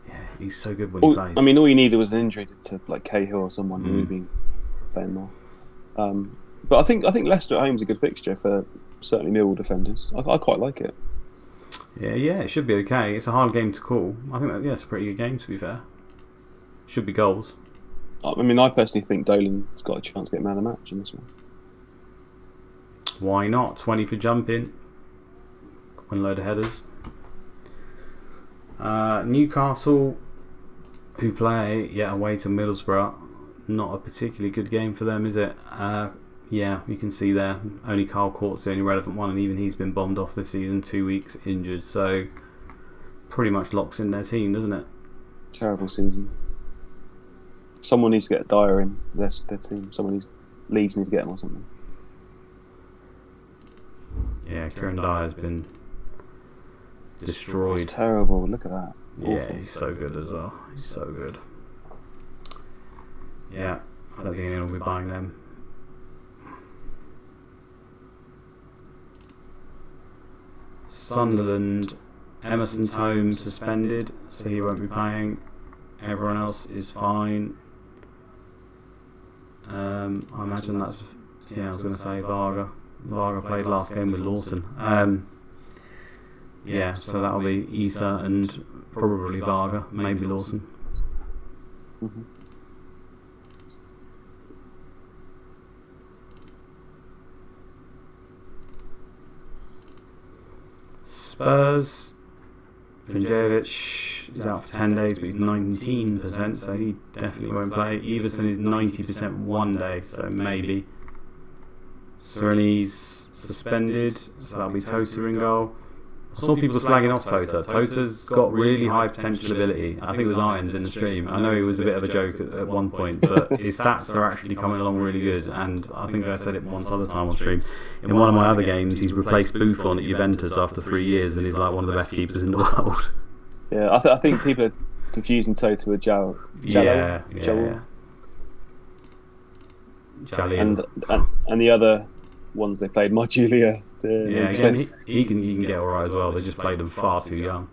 yeah, he's so good when he plays. I mean, all you needed was an injury to like Cahill or someone who would be playing more. But I think Leicester at home is a good fixture for certainly Millwall defenders. I quite like it. Yeah, it should be okay. It's a hard game to call. I think it's a pretty good game, to be fair. Should be goals. I mean, I personally think Dolan's got a chance to get man of the match in this one. Why not? 20 for jumping. Win a load of headers. Newcastle, who play away to Middlesbrough. Not a particularly good game for them, is it? Yeah, you can see there. Only Carl Court's the only relevant one, and even he's been bombed off this season, 2 weeks injured. So pretty much locks in their team, doesn't it? Terrible season. Someone needs to get Dyer in their team. Leeds needs to get him or something. Yeah, Kieran Dyer's been destroyed. It's terrible. Look at that. Yeah, Awful. he's so good as well. He's so good. Yeah, I don't think anyone will be buying them. Sunderland, Emerson's home suspended, so he won't be playing. Everyone else is fine. I imagine that's... Yeah, I was going to say Varga. Varga played last game with Lawson. Yeah, so that'll be Issa and probably Varga, maybe Lawson. Mm-hmm. Spurs, Punjevic is out for 10 days, but he's 19%, so he definitely won't play. Everson is 90% one day, so maybe. Sereni's suspended, so that'll be Tota in goal. I saw people slagging off Tota. Tota's got really high potential ability. I think it was Irons in the stream. I know he was a bit of a joke at one point, but his stats are actually coming along really good. And I think I said it once other time on stream. In one of my other games, he's replaced Buffon at Juventus after 3 years, and he's like one of the best keepers in the world. Yeah, I think people are confusing Tota with Jarrod. Yeah. And the other ones they played, Modulia. Again, he can get alright as well. They just played him far too young.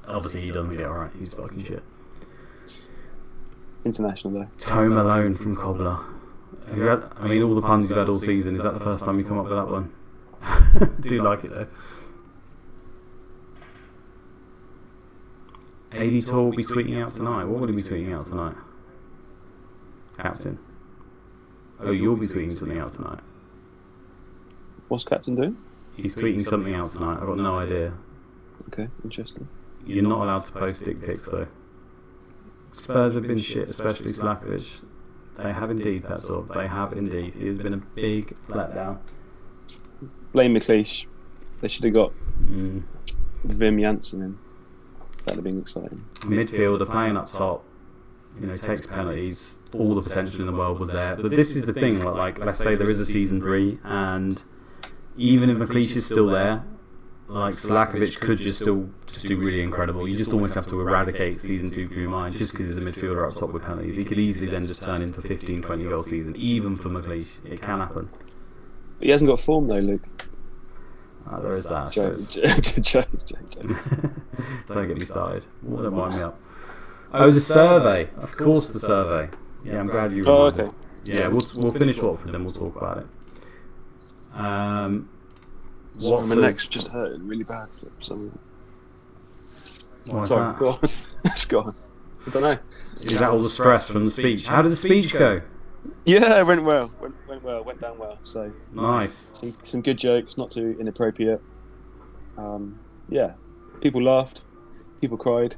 Obviously, he doesn't get alright. He's fucking shit. International though. Toe Malone from Cobbler. I mean, all the puns you've had all season, is that the first time you come up with that one? Do like it though. AD Tour will be tweeting out tonight. What will he be tweeting out tonight? Captain. Oh, you'll be tweeting something out tonight. What's Captain doing? He's tweeting something out tonight. I've got no idea. Okay, interesting. You're not allowed to post dick pics though. Spurs have been shit, especially Slakovic. They have indeed, Pep Talk. They have indeed. It has been a big letdown. Blame McLeish. They should have got Wim Janssen in. That would have been exciting. Midfielder playing up top, takes penalties. All the potential in the world was there. But this is the thing, like let's say there is a season 3, and even if McLeish is still there, like Slakovic could just do really incredible. You just almost have to eradicate season 2 from your mind just because he's a midfielder up top with penalties. He could easily then just turn into 15, 20 goal season, even for McLeish. It can happen. He hasn't got form though, Luke. There is that. Joke. Don't get me started. Don't wind me up. Oh, the survey. Of course, the survey. Yeah, I'm glad you reminded. Oh, okay. Yeah, we'll finish Watford, then we'll talk about it. My neck's just hurting really bad for some reason. Sorry, go on. It's gone. I don't know. Is that all the stress from the speech? How did the speech go? Yeah, it went well. Went down well. So nice. Some good jokes, not too inappropriate. Yeah, people laughed, people cried.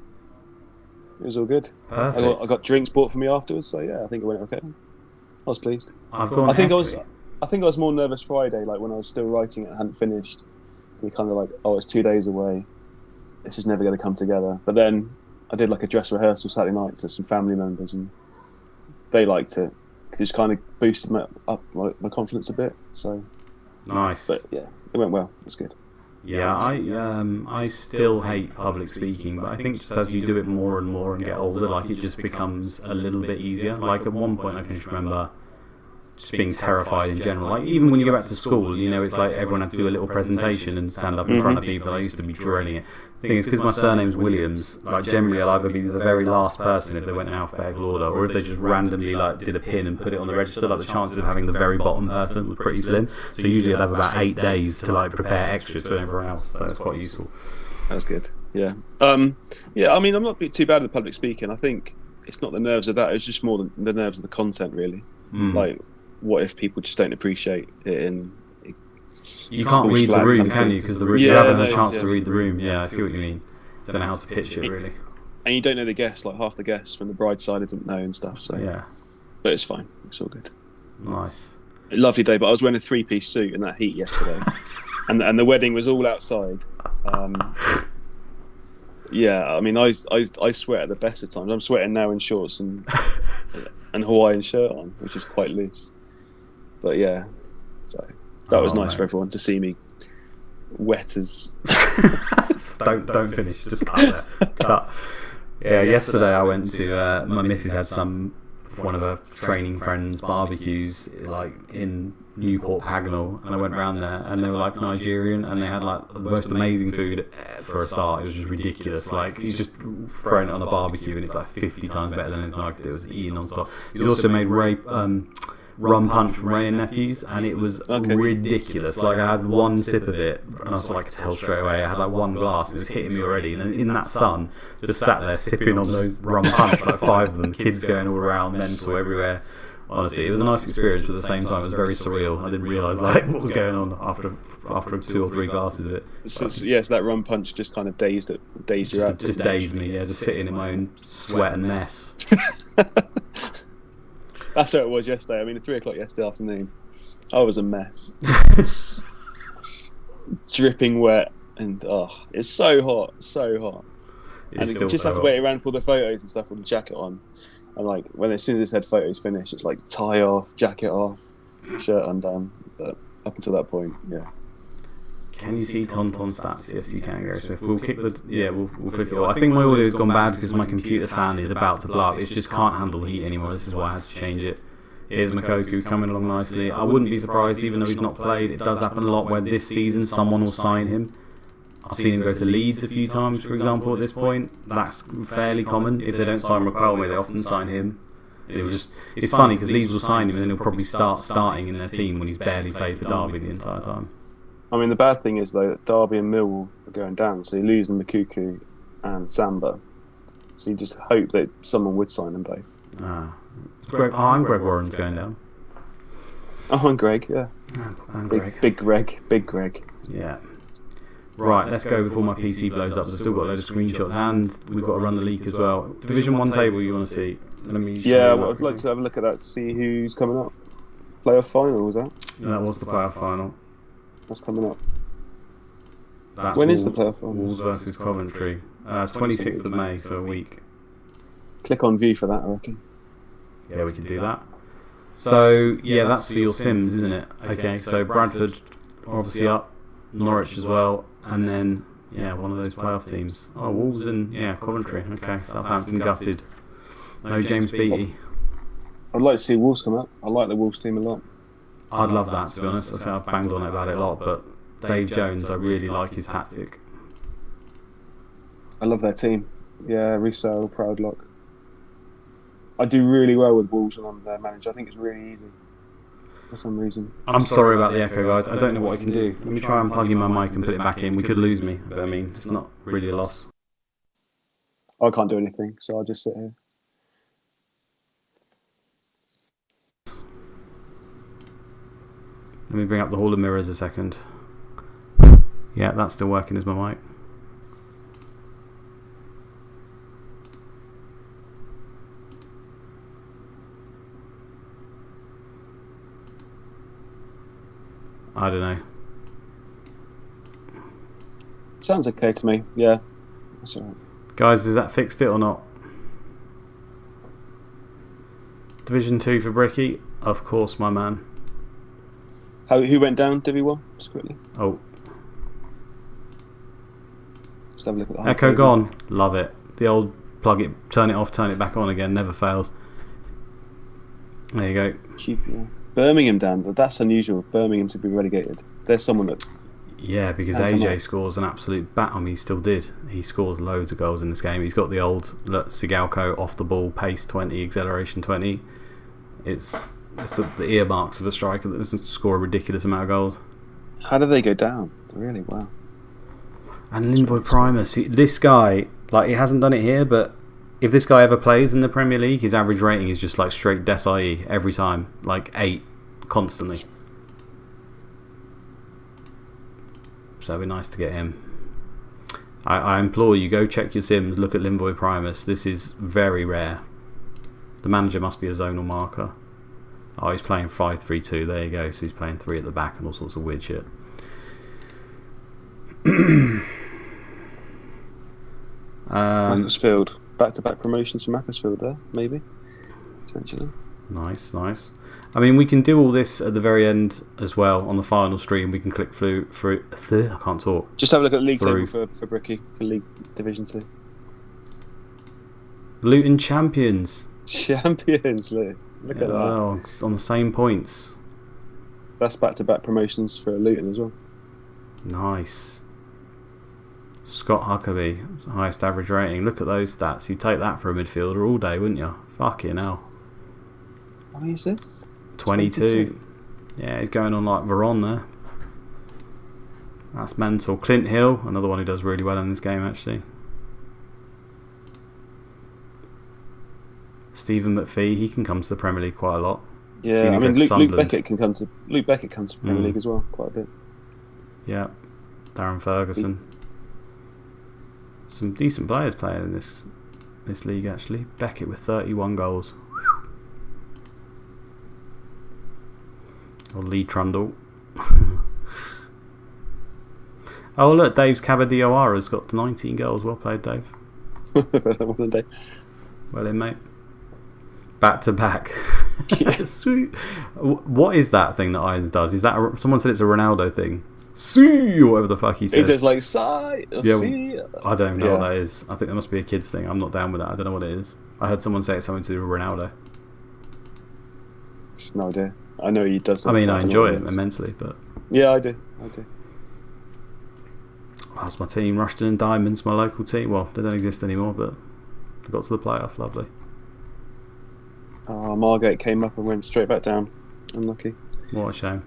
It was all good. Perfect. I got drinks bought for me afterwards. So yeah, I think it went okay. I was pleased. I think I was more nervous Friday, like when I was still writing it and hadn't finished. And kind of like, oh, it's 2 days away. This is never going to come together. But then I did like a dress rehearsal Saturday night to some family members, and they liked it. It just kind of boosted my confidence a bit. So nice. But yeah, it went well. It was good. Yeah, I still hate public speaking, but I think just as you do it more and more and get older, like it just becomes a little bit easier. Like at one point, I can just remember just being terrified in general. Like even when you go back to school, it's like everyone has to do a little presentation and stand up in front of people. I used to be dreading it. The thing is, because my surname's Williams, like generally I'll either be the very last person if they went in alphabetical order, or if they just randomly like did a pin and put it on the register, like the chances of having the very bottom person was pretty slim. So usually I'd have about 8 days to like prepare extras for everyone else. So it's quite useful. That was good. Yeah. Yeah. I mean, I'm not too bad at public speaking. I think it's not the nerves of that. It's just more the nerves of the content, really. Like, what if people just don't appreciate it? You can't read the room, can you? Because you haven't had a chance to read the room. Yeah, I see what you mean. Don't know how to pitch it, really. And you don't know the guests. Like half the guests from the bride's side I didn't know and stuff. So yeah, but it's fine. It's all good. Nice. A lovely day, but I was wearing a 3-piece suit in that heat yesterday, and the wedding was all outside. Yeah, I mean, I sweat at the best of times. I'm sweating now in shorts and Hawaiian shirt on, which is quite loose. But yeah, so that was nice for everyone to see me wet as. don't finish. Just cut there. Cut. Yeah, yesterday I went to my missus had one of her training friends' barbecues like in Newport Pagnell, and I went round there and they were like Nigerian and they had like the most amazing food for a start. It was just ridiculous. Like he's just throwing it on a barbecue and it's like 50 times better than anything I could do. It was eating non-stop. He also made rum punch from Ray and Nephews, and it was ridiculous. Like I had one sip of it and I was like, tell straight away. I had like one glass and it was hitting me already, and in that sun just sat there sipping on those rum punch, like 5 of them, kids going all around, mental everywhere. Honestly, it was a nice experience, but at the same time it was very surreal. I didn't realise like what was going on after 2 or 3 glasses of it. So that rum punch just kind of dazed you out. Just dazed me, yeah, just sitting in my own sweat and mess. That's how it was yesterday. I mean, at 3 o'clock yesterday afternoon, I was a mess. Dripping wet, and it's so hot. And you just have to wait around for the photos and stuff with the jacket on. And like, as soon as it said photos finished, it's like tie off, jacket off, shirt undone. But up until that point, yeah. Can you see Tonton stats? Yes, you can, Gary Smith. We'll click it all. I think my audio's gone bad because my computer fan is about to blow up. It just can't handle the heat anymore. This is why I had to change it. Here's Makoku coming along nicely. I wouldn't be surprised, even though he's not played. It does happen a lot where this season someone will sign him. I've seen him go to Leeds a few times, for example, at this point. That's fairly common. If they don't sign McCallum, they often sign him. It's funny because Leeds will sign him and then he'll probably start starting in their team when he's barely played for Derby the entire time. I mean, the bad thing is, though, that Derby and Millwall are going down, so you're losing Makuku and Samba. So you just hope that someone would sign them both. I'm Greg Warren's going down. Oh, and Greg, yeah. And Greg. Big Greg. Yeah. Right, let's go before my PC blows up. I've still got a load of screenshots and we've got to run the league as well. Division 1 table you want to see? I'd like to have a look at that to see who's coming up. Playoff final, was that? That was the playoff final. That's coming up. That's when is the playoff final? Wolves versus Coventry. 26th of May, so a week. Click on view for that, I reckon. Yeah, we can do that. So, yeah, that's for your Sims, isn't it? Okay, so Bradford obviously up, Norwich as well, and then, yeah, one of those playoff teams. Oh, Wolves and, Coventry. Okay, Southampton gutted. No James Beattie. I'd like to see Wolves come up. I like the Wolves team a lot. I'd love that, to be honest. I've banged on about it a lot, but Dave Jones, I really like his tactic. I love their team. Yeah, Resale, Proudlock. I do really well with Wolves when I'm their manager. I think it's really easy for some reason. I'm sorry about the echo, guys. I don't know what I can do. Let me try and plug in my mic and put it back in. We could lose me, but I mean, it's not really a loss. I can't do anything, so I'll just sit here. Let me bring up the Hall of Mirrors a second. Yeah, that's still working as my mic. I don't know. Sounds okay to me, yeah. That's alright. Guys, has that fixed it or not? Division 2 for Bricky? Of course, my man. Who went down, Divi 1? Just quickly. Oh. Just have a look at the Echo gone. Love it. The old plug it, turn it off, turn it back on again. Never fails. There you go. Cheap, yeah. Birmingham down. That's unusual. Birmingham to be relegated. There's someone that... Yeah, because AJ scores an absolute bat. I mean, he still did. He scores loads of goals in this game. He's got the old Sigalko off the ball, pace 20, acceleration 20. It's the earmarks of a striker that doesn't score a ridiculous amount of goals. How did they go down? Really? Wow. And Linvoy Primus, this guy, like, he hasn't done it here, but if this guy ever plays in the Premier League, his average rating is just like straight Desai every time, like 8 constantly. So it'd be nice to get him. I implore you, go check your Sims, look at Linvoy Primus. This is very rare. The manager must be a zonal marker. Oh, he's playing 5-3-2. There you go. So he's playing 3 at the back and all sorts of weird shit. Macclesfield. Back-to-back promotions for Macclesfield there, maybe. Potentially. Nice, nice. I mean, we can do all this at the very end as well on the final stream. We can click through. I can't talk. Just have a look at the league table for Bricky, for League Division 2. Luton champions. Champions, Luton. Look at that. Oh, it's on the same points. That's back-to-back promotions for Luton as well. Nice. Scott Huckabee, highest average rating. Look at those stats. You'd take that for a midfielder all day, wouldn't you? Fucking hell. How many is this? 22. Yeah, he's going on like Veron there. That's mental. Clint Hill, another one who does really well in this game, actually. Stephen McPhee, he can come to the Premier League quite a lot. Yeah, I mean, Luke Beckett comes to Premier League as well, quite a bit. Yeah, Darren Ferguson. Some decent players playing in this league, actually. Beckett with 31 goals. Or Lee Trundle. Oh, look, Dave's Cabadioara's got 19 goals. Well played, Dave. Well in, mate. Back to back. Sweet. What is that thing that Irons does? Is that someone said it's a Ronaldo thing? See, or whatever the fuck he says. It's like sigh. Yeah, I don't know what that is. I think that must be a kid's thing. I'm not down with that. I don't know what it is. I heard someone say it's something to do with Ronaldo. No idea. I know he does. I mean, I enjoy it immensely, but yeah, I do. How's my team? Rushden and Diamonds, my local team. Well, they don't exist anymore, but they got to the playoff. Lovely. Margate came up and went straight back down. Unlucky. What a shame.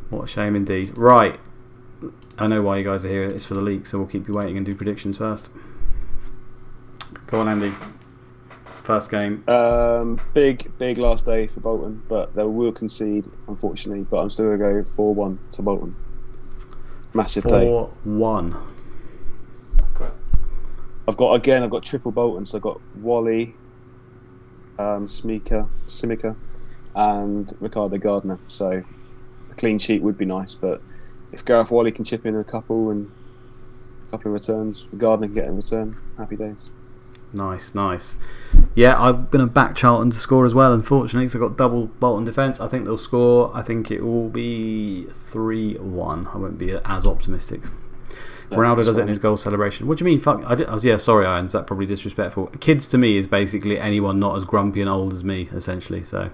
What a shame indeed. Right. I know why you guys are here. It's for the league, so we'll keep you waiting and do predictions first. Go on, Andy. First game. Big last day for Bolton, but they will concede, unfortunately. But I'm still going to go 4-1 to Bolton. Massive day. 4-1. I've got triple Bolton, so I've got Wally, Simica, and Ricardo Gardner. So a clean sheet would be nice, but if Gareth Wally can chip in a couple of returns, Gardner can get a return. Happy days. Nice. Yeah, I'm going to back Charlton to score as well, unfortunately, because I've got double Bolton defence. I think they'll score. I think it will be 3-1. I won't be as optimistic. Yeah, Ronaldo does it in his goal celebration. What do you mean? Fuck. Sorry, Irons. That's probably disrespectful. Kids to me is basically anyone not as grumpy and old as me, essentially. So,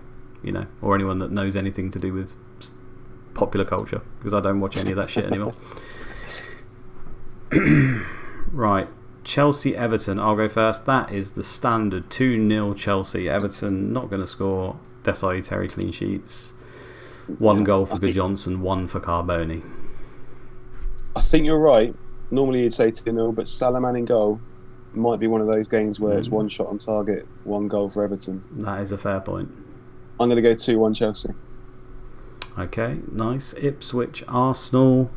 or anyone that knows anything to do with popular culture, because I don't watch any of that shit anymore. Right. Chelsea Everton, I'll go first. That is the standard 2-0 Chelsea. Everton not going to score. Desai Terry clean sheets. One goal for Johnson, one for Carboni. I think you're right. Normally you'd say 2-0, but Salaman in goal might be one of those games where it's one shot on target, one goal for Everton. That is a fair point. I'm going to go 2-1 Chelsea. Okay, nice. Ipswich Arsenal.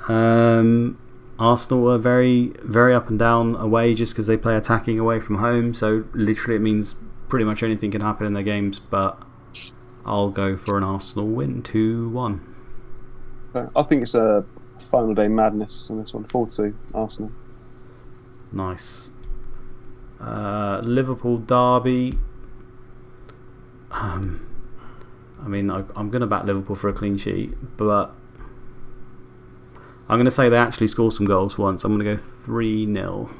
Arsenal are very, very up and down away just because they play attacking away from home. So literally it means pretty much anything can happen in their games. But I'll go for an Arsenal win, 2-1. I think it's a final day madness on this one. 4-2 Arsenal. Nice. Liverpool derby. I'm going to back Liverpool for a clean sheet, but I'm going to say they actually score some goals once. I'm going to go 3-0.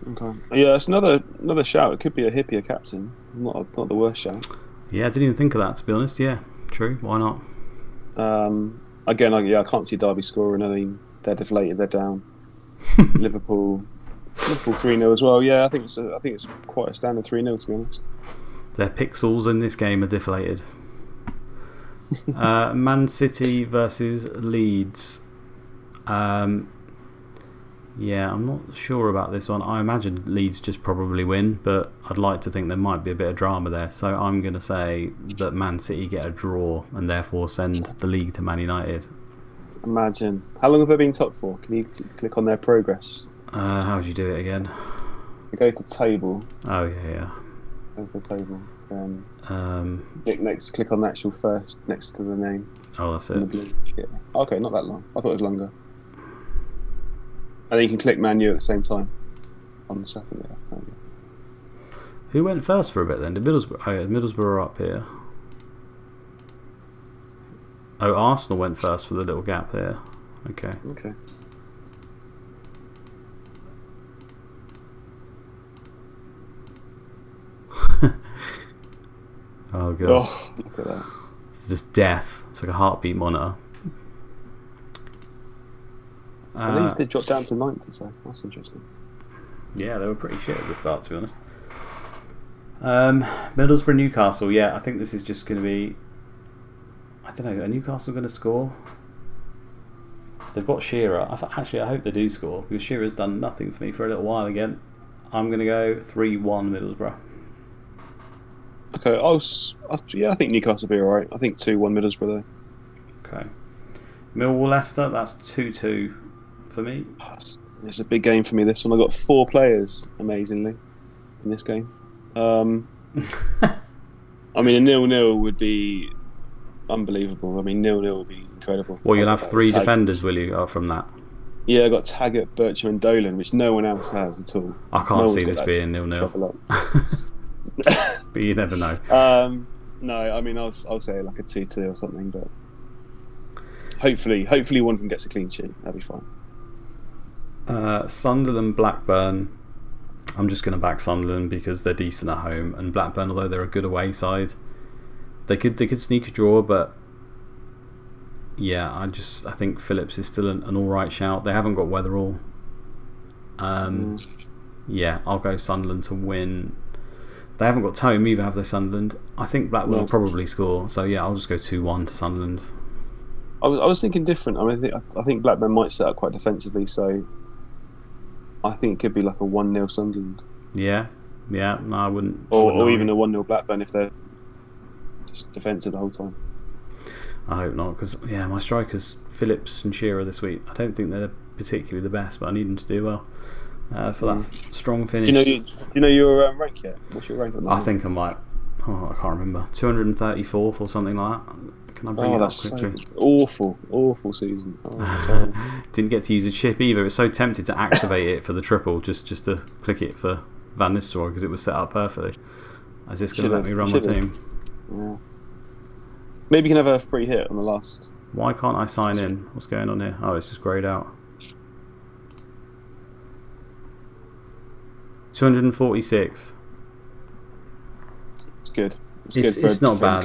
Okay. Yeah, it's another shout. It could be a Hippier captain. Not the worst shout. Yeah, I didn't even think of that, to be honest. Yeah, true. Why not? Again, I can't see Derby scoring. I mean, they're deflated. They're down. Liverpool 3-0 as well. Yeah, I think it's quite a standard 3-0, to be honest. Their pixels in this game are deflated. Man City versus Leeds. Yeah, I'm not sure about this one. I imagine Leeds just probably win, but I'd like to think there might be a bit of drama there. So I'm going to say that Man City get a draw and therefore send the league to Man United. Imagine. How long have they been top for? Can you click on their progress? How would you do it again? You go to table. Oh, yeah. Go to the table. Click on the actual first next to the name. Oh, that's it. Yeah. Okay, not that long. I thought it was longer. And then you can click Man U at the same time on the second. Yeah. Who went first for a bit then? Did Middlesbrough? Oh, yeah, Middlesbrough are up here. Oh, Arsenal went first for the little gap there. Okay. Oh god. Oh, look at that. It's just death. It's like a heartbeat monitor. So Leeds did drop down to 9th, so that's interesting. Yeah, they were pretty shit at the start, to be honest. Middlesbrough Newcastle. Yeah, I think this is just going to be. I don't know. Are Newcastle going to score? They've got Shearer. Actually, I hope they do score because Shearer's done nothing for me for a little while again. I'm going to go 3-1 Middlesbrough. Okay, I think Newcastle will be alright. I think 2-1 Middlesbrough though. Okay. Millwall Leicester, that's 2-2 for me. It's a big game for me, this one. I've got 4 players, amazingly, in this game. I mean, a 0-0 would be unbelievable. I mean, 0-0 would be incredible. Well, you'll have 3 defenders, will you, from that? Yeah, I've got Taggart, Bircham and Dolan, which no one else has at all. I can't see this being 0-0. But you never know. No, I mean, I'll say like a 2-2 or something, but hopefully one of them gets a clean sheet. That'll be fine. Sunderland Blackburn. I'm just going to back Sunderland because they're decent at home, and Blackburn, although they're a good away side, they could sneak a draw. But yeah, I think Phillips is still an alright shout. They haven't got Weatherall. Yeah, I'll go Sunderland to win. They haven't got Tome either, have they, Sunderland? I think Blackburn will probably score. So yeah, I'll just go 2-1 to Sunderland. I was thinking different. I mean, I think Blackburn might set up quite defensively, so I think it could be like a 1-0 Sunderland. Yeah. No, I wouldn't. Or even a 1-0 Blackburn if they're just defensive the whole time. I hope not, because my strikers Phillips and Shearer this week, I don't think they're particularly the best, but I need them to do well for that strong finish. Do you know your rank yet? What's your rank at the moment? I think I might. I can't remember. 234th or something like that. Can I bring it up quickly? So awful season. Terrible. Didn't get to use a chip either. It was so tempted to activate it for the triple, just to click it for Van Nistelrooy because it was set up perfectly. Is this going to let me run my team? Yeah. Maybe you can have a free hit on the last. Why can't I sign in? What's going on here? Oh, it's just greyed out. 246th. It's good. It's not bad.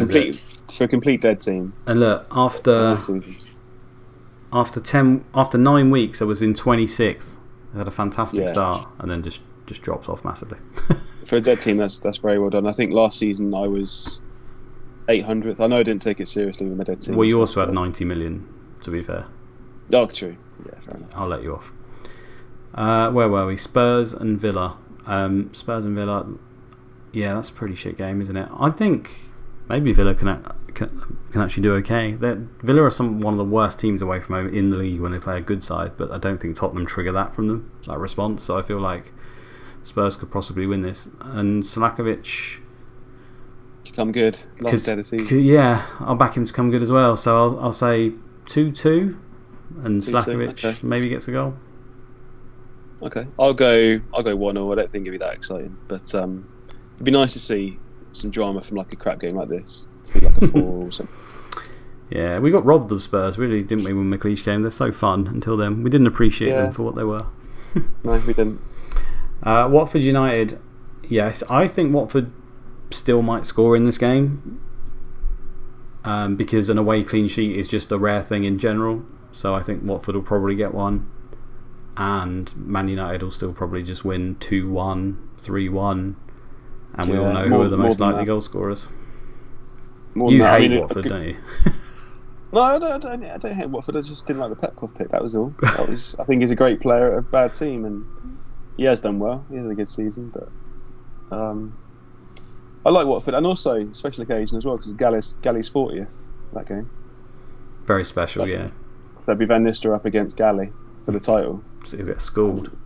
For a complete dead team. And look, after 9 weeks, I was in 26th. I had a fantastic start, and then just dropped off massively. For a dead team, that's very well done. I think last season I was 800th. I know I didn't take it seriously with my dead team. Well, you also had 90 million, to be fair. Oh, true. Yeah, fair enough. I'll let you off. Where were we? Spurs and Villa. Spurs and Villa. Yeah, that's a pretty shit game, isn't it? I think maybe Villa can actually do okay. Villa are one of the worst teams away from home in the league when they play a good side, but I don't think Tottenham trigger that from them, that response. So I feel like Spurs could possibly win this. And Slakovic to come good last day of the season. Yeah, I'll back him to come good as well. So I'll say 2-2, and Slakovic maybe gets a goal. Okay, I'll go 1-0. I don't think it'll be that exciting, but it'd be nice to see some drama from like a crap game like this. It'd be like a 4 or something. Yeah, we got robbed of Spurs, really, didn't we, when McLeish came? They're so fun until then. We didn't appreciate them for what they were. No, we didn't. Watford United, yes, I think Watford still might score in this game because an away clean sheet is just a rare thing in general. So I think Watford will probably get one, and Man United will still probably just win 2-1, 3-1, and we all know who are the most likely goal scorers. You hate Watford, don't you? No, I don't hate Watford. I just didn't like the Petkoff pick. That was all. I think he's a great player at a bad team, and he has done well. He had a good season, but I like Watford, and also special occasion as well because Galli's 40th that game. Very special, yeah. That'd be Van Nistelrooy up against Galley for the title. So he'll get schooled,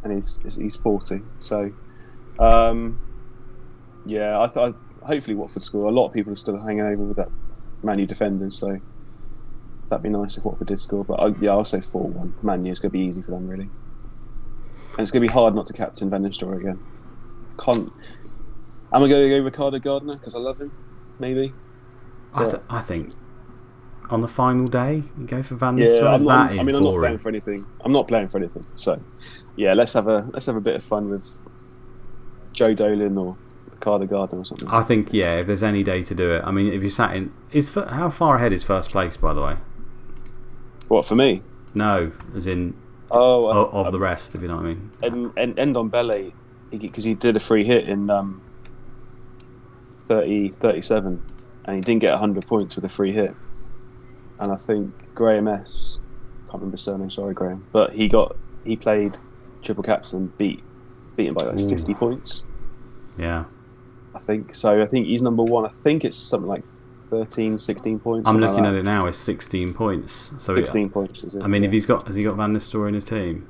and he's 40. So, yeah, I hopefully Watford score. A lot of people are still hanging over with that Man U defenders, so that'd be nice if Watford did score. But I'll say 4-1. Man U is going to be easy for them, really. And it's going to be hard not to captain Van Nistelrooy again. Am I going to go Ricardo Gardner because I love him? Maybe. I think on the final day you go for Van Nistelrooy. I'm not playing for anything. I'm not playing for anything. So, yeah, let's have a bit of fun with Joe Dolan or Ricardo Gardner or something. I think if there's any day to do it. I mean, if you sat in, how far ahead is first place, by the way? What, for me? No, as in. Of the rest, if you know what I mean. And on Dele, because he did a free hit in 37, and he didn't get 100 points with a free hit. And I think Graham S. Can't remember his surname. Sorry, Graham. But he played triple caps and beat him by like 50 points. Yeah. I think so. I think he's number one. I think it's something like 13, 16 points. I'm looking at it now. It's 16 points. So 16 points. Is it? I mean, has he got Van Nistelrooy in his team?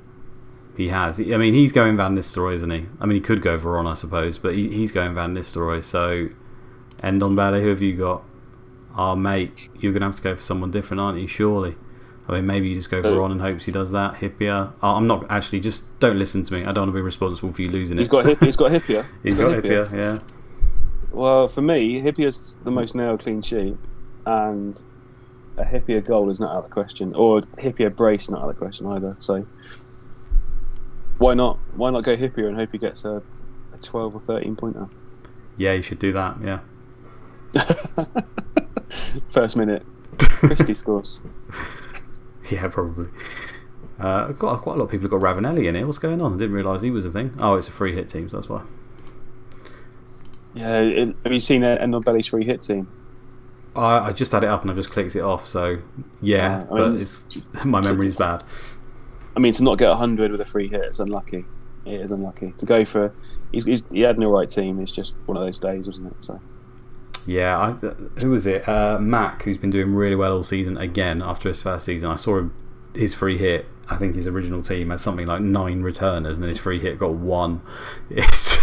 He has. I mean, he's going Van Nistelrooy, isn't he? I mean, he could go Veron, I suppose, but he's going Van Nistelrooy. So, end on Bale. Who have you got? Mate, you're going to have to go for someone different, aren't you? Surely. I mean, maybe you just go Veron and hopes he does that. Hippier. I'm not actually. Just don't listen to me. I don't want to be responsible for you losing it. He's got Hippier. He's got Hippier. Yeah. Well, for me, Hippier's the most nailed clean sheet, and a Hippier goal is not out of the question, or a Hippier brace not out of the question either. So why not? Why not go Hippier and hope he gets a 12 or 13 pointer? Yeah, you should do that. Yeah. First minute, Christie scores. Yeah, probably. Quite a lot of people have got Ravanelli in here. What's going on? I didn't realise he was a thing. Oh, it's a free hit team, so that's why. Yeah, have you seen Nobelli's free hit team? I just had it up and I just clicked it off. So yeah, but my memory's bad. I mean, to not get 100 with a free hit is unlucky. It is unlucky. To go for, he had no right team. It's just one of those days, wasn't it? So. Yeah, who was it? Mac, who's been doing really well all season again after his first season. I saw his free hit. I think his original team had something like 9 returners, and then his free hit got 1. It's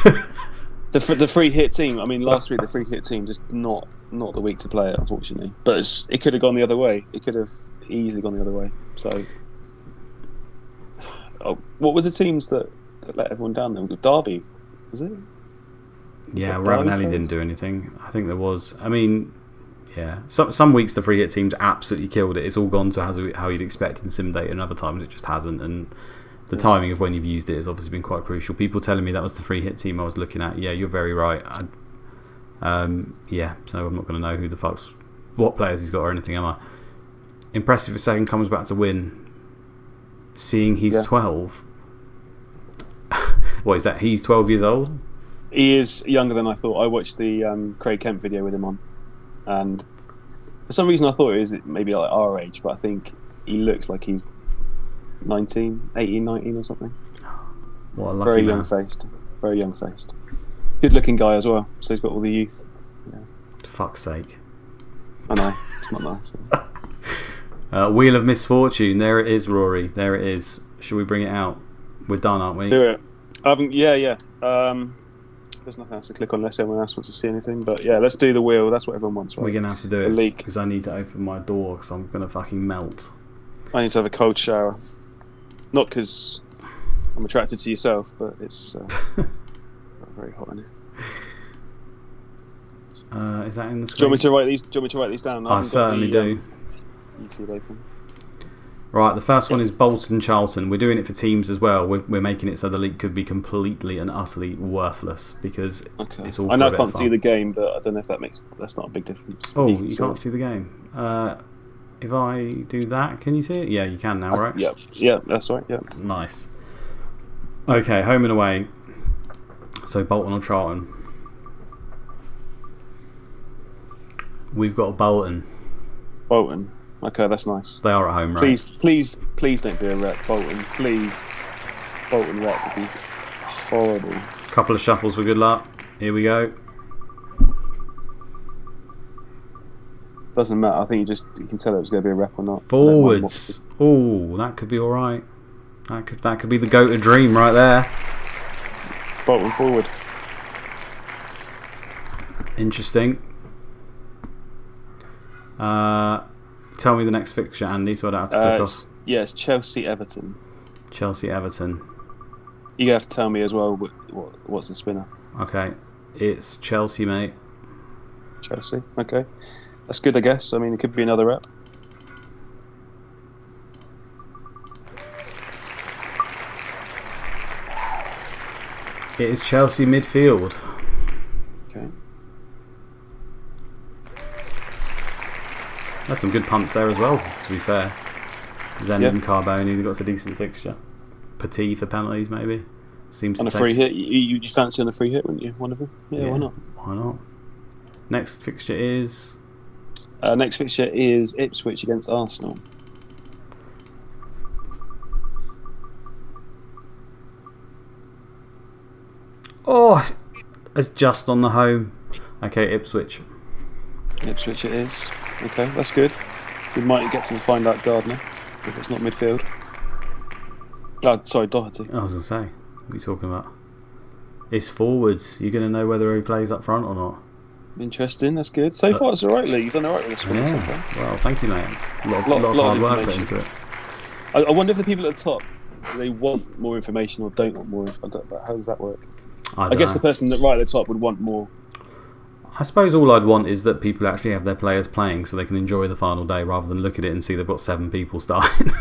the free hit team. I mean, last week the free hit team just not the week to play it, unfortunately. But it could have gone the other way. It could have easily gone the other way. So, what were the teams that let everyone down then? Derby, was it? Yeah, Ravanelli didn't do anything. I think there was. I mean, yeah. Some weeks the free hit team's absolutely killed it. It's all gone to how you'd expect in Sim Data, and other times it just hasn't. And the timing of when you've used it has obviously been quite crucial. People telling me that was the free hit team I was looking at. Yeah, you're very right. Yeah, so I'm not going to know what players he's got or anything, am I? Impressive if second comes back to win. Seeing he's 12. What is that? He's 12 years old? He is younger than I thought. I watched the Craig Kemp video with him on, and for some reason I thought it was maybe like our age, but I think he looks like he's 18, 19 or something. What a lucky very man. Very young faced. Good looking guy as well, so he's got all the youth. Yeah. Fuck's sake. I know, it's not nice. Wheel of Misfortune, there it is, Rory. There it is. Should we bring it out? We're done, aren't we? Do it. Yeah. There's nothing else to click on unless anyone else wants to see anything. But yeah, let's do the wheel. That's what everyone wants, right? We're going to have to do it. Leak. Because I need to open my door because I'm going to fucking melt. I need to have a cold shower. Not because I'm attracted to yourself, but it's very hot in here. Is that in the screen? Do you want me to write these down? I certainly do. YouTube open. Right, the first one is Bolton Charlton. We're doing it for teams as well. We're making it so the league could be completely and utterly worthless because it's all. I know I can't see the game, but I don't know if that's not a big difference. Oh, you can't see the game. If I do that, can you see it? Yeah, you can now, right? Yeah, that's right. Yeah. Nice. Okay, home and away. So Bolton or Charlton. We've got Bolton. Bolton. Okay, that's nice. They are at home, right? Please don't be a wreck, Bolton. Please. Bolton wreck would be horrible. Couple of shuffles for good luck. Here we go. Doesn't matter. I think you can tell it was going to be a rep or not. Forwards. Oh, that could be all right. That could be the go-to dream right there. Bolton forward. Interesting. Tell me the next fixture, Andy, so I don't have to click off. Yes, Chelsea-Everton. Chelsea-Everton. You have to tell me as well what's the spinner. Okay, it's Chelsea, mate. Chelsea, okay. That's good, I guess. I mean, it could be another rep. It is Chelsea midfield. Okay. There's some good punts there as well, to be fair. Zen and Carboni, they've got a decent fixture. Petit for penalties, maybe. Seems on a free hit. You fancy on a free hit, wouldn't you? One of them? Yeah, why not? Why not? Next fixture is... Ipswich against Arsenal. Oh, it's just on the home. Okay, Ipswich. Ipswich it is. Okay, that's good. We might get to find out Gardner if it's not midfield. Oh, sorry, Doherty. I was going to say, what are you talking about? It's forwards. You're going to know whether he plays up front or not. Interesting, that's good. So far it's alright, Lee. You've done alright with this one so far. Well, thank you, mate. A lot of hard work put into it. I wonder if the people at the top, do they want more information or don't want more information? How does that work? I guess the person right at the top would want more. I suppose all I'd want is that people actually have their players playing so they can enjoy the final day rather than look at it and see they've got 7 people starting.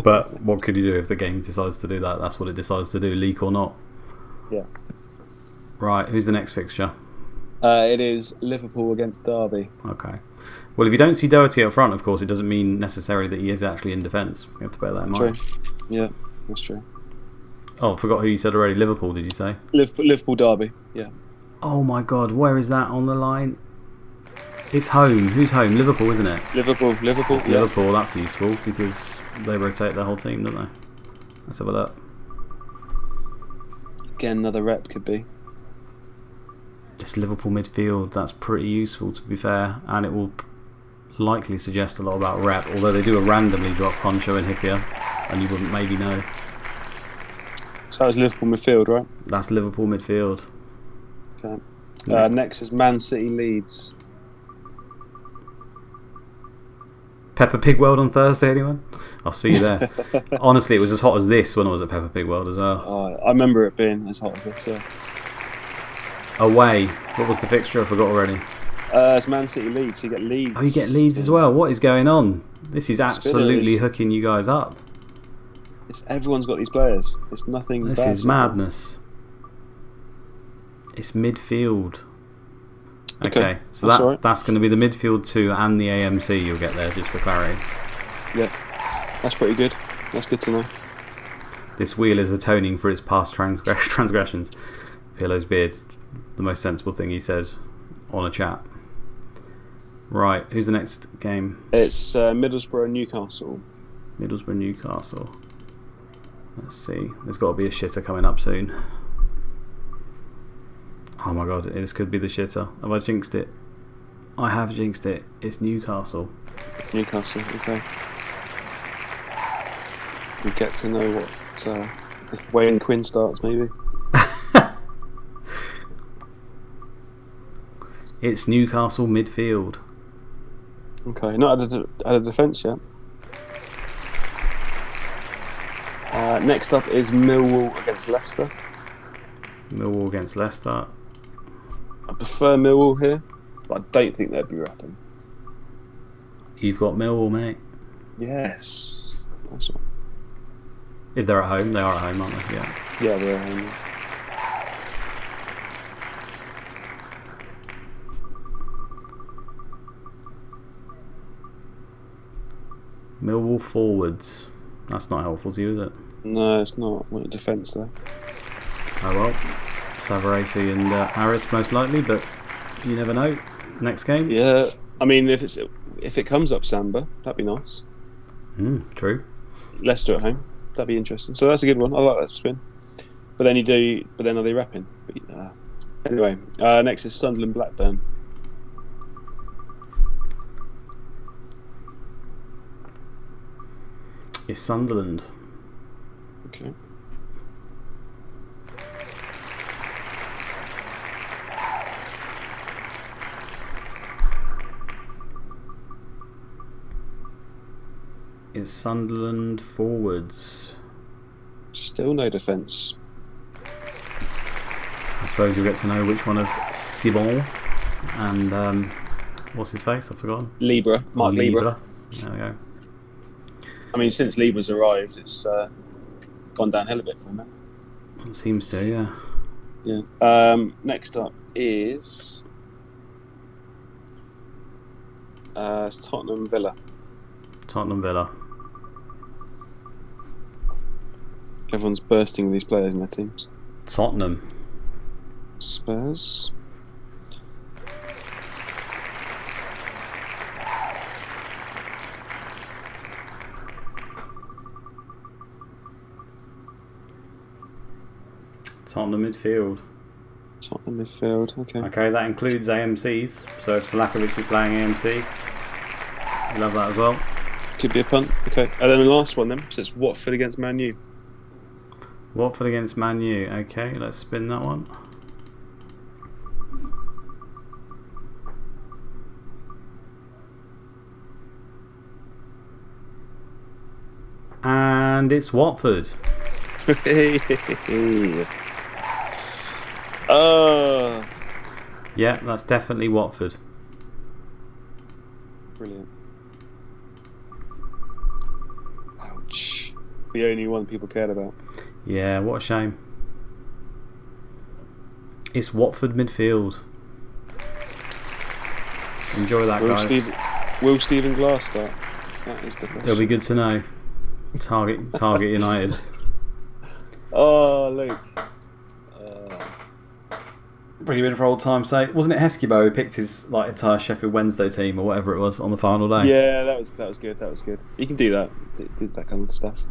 But what could you do if the game decides to do that? That's what it decides to do, leak or not. Yeah. Right, who's the next fixture? It is Liverpool against Derby. Okay. Well, if you don't see Doherty up front, of course, it doesn't mean necessarily that he is actually in defence. You have to bear that in mind. True. Yeah, that's true. Oh, I forgot who you said already. Liverpool, did you say? Liverpool derby. Yeah. Oh my God, where is that on the line? It's home. Who's home? Liverpool, isn't it? Liverpool. Yeah. Liverpool. That's useful because they rotate their whole team, don't they? Let's have a look. Again, another rep could be. It's Liverpool midfield. That's pretty useful, to be fair, and it will likely suggest a lot about rep. Although they do a randomly drop Poncho and Hippier, and you wouldn't maybe know. So that was Liverpool midfield, right? That's Liverpool midfield. Okay. Next is Man City Leeds. Peppa Pig World on Thursday, anyone? I'll see you there. Honestly, it was as hot as this when I was at Peppa Pig World as well. I remember it being as hot as this, yeah. Away. What was the fixture? I forgot already. It's Man City Leeds, so you get Leeds. Oh, you get Leeds as well. What is going on? This is absolutely hooking you guys up. Everyone's got these players. It's nothing. This is madness. It's midfield. Okay, so that's going to be the midfield 2 and the AMC you'll get there, just for clarity. Yeah, that's pretty good. That's good to know. This wheel is atoning for its past transgressions. Pirlo's beard's the most sensible thing he said on a chat. Right, who's the next game? It's Middlesbrough Newcastle. Middlesbrough Newcastle. Let's see. There's got to be a shitter coming up soon. Oh my God, this could be the shitter. Have I jinxed it? I have jinxed it. It's Newcastle. Newcastle, okay. We get to know what if Wayne Quinn starts, maybe. It's Newcastle midfield. Okay, not at a defence yet. Next up is Millwall against Leicester. Millwall against Leicester. I prefer Millwall here, but I don't think they'd be rapping. You've got Millwall, mate. Yes. Awesome. If they're at home, they are at home, aren't they? Yeah. Yeah, they're at home. Millwall forwards. That's not helpful to you, is it? No, it's not. Want a defence there. Oh well. Savarese and Harris most likely, but you never know. Next game? Yeah, I mean, if it comes up Samba, that'd be nice. True. Leicester at home, that'd be interesting. So that's a good one. I like that spin. But then are they rapping? Anyway, next is Sunderland Blackburn. It's Sunderland. Okay. It's Sunderland forwards. Still no defence. I suppose you'll get to know which one of Sibon and what's his face? I've forgotten. Mark Libra. There we go. I mean, since Libra's arrived, it's gone downhill a bit for him. It seems to, yeah. Yeah. Next up is it's Tottenham Villa. Tottenham Villa. Everyone's bursting with these players in their teams. Tottenham. Spurs. Tottenham midfield. Tottenham midfield, okay. Okay, that includes AMCs. So if Salakovic is playing AMC, you love that as well. Could be a punt, okay. And then the last one then, so it's Watford against Man U. Watford against Man U. Okay, let's spin that one. And it's Watford. Yeah, that's definitely Watford. Brilliant. Ouch. The only one people cared about. Yeah, what a shame. It's Watford midfield. Enjoy that, guys. Will Stephen Glass start? That is the question. It'll be good to know. Target United. Oh, Luke. Bring him in for old time's sake. Wasn't it Heskebo who picked his entire Sheffield Wednesday team or whatever it was on the final day? Yeah, that was good. That was good. You can do that. Do that kind of stuff.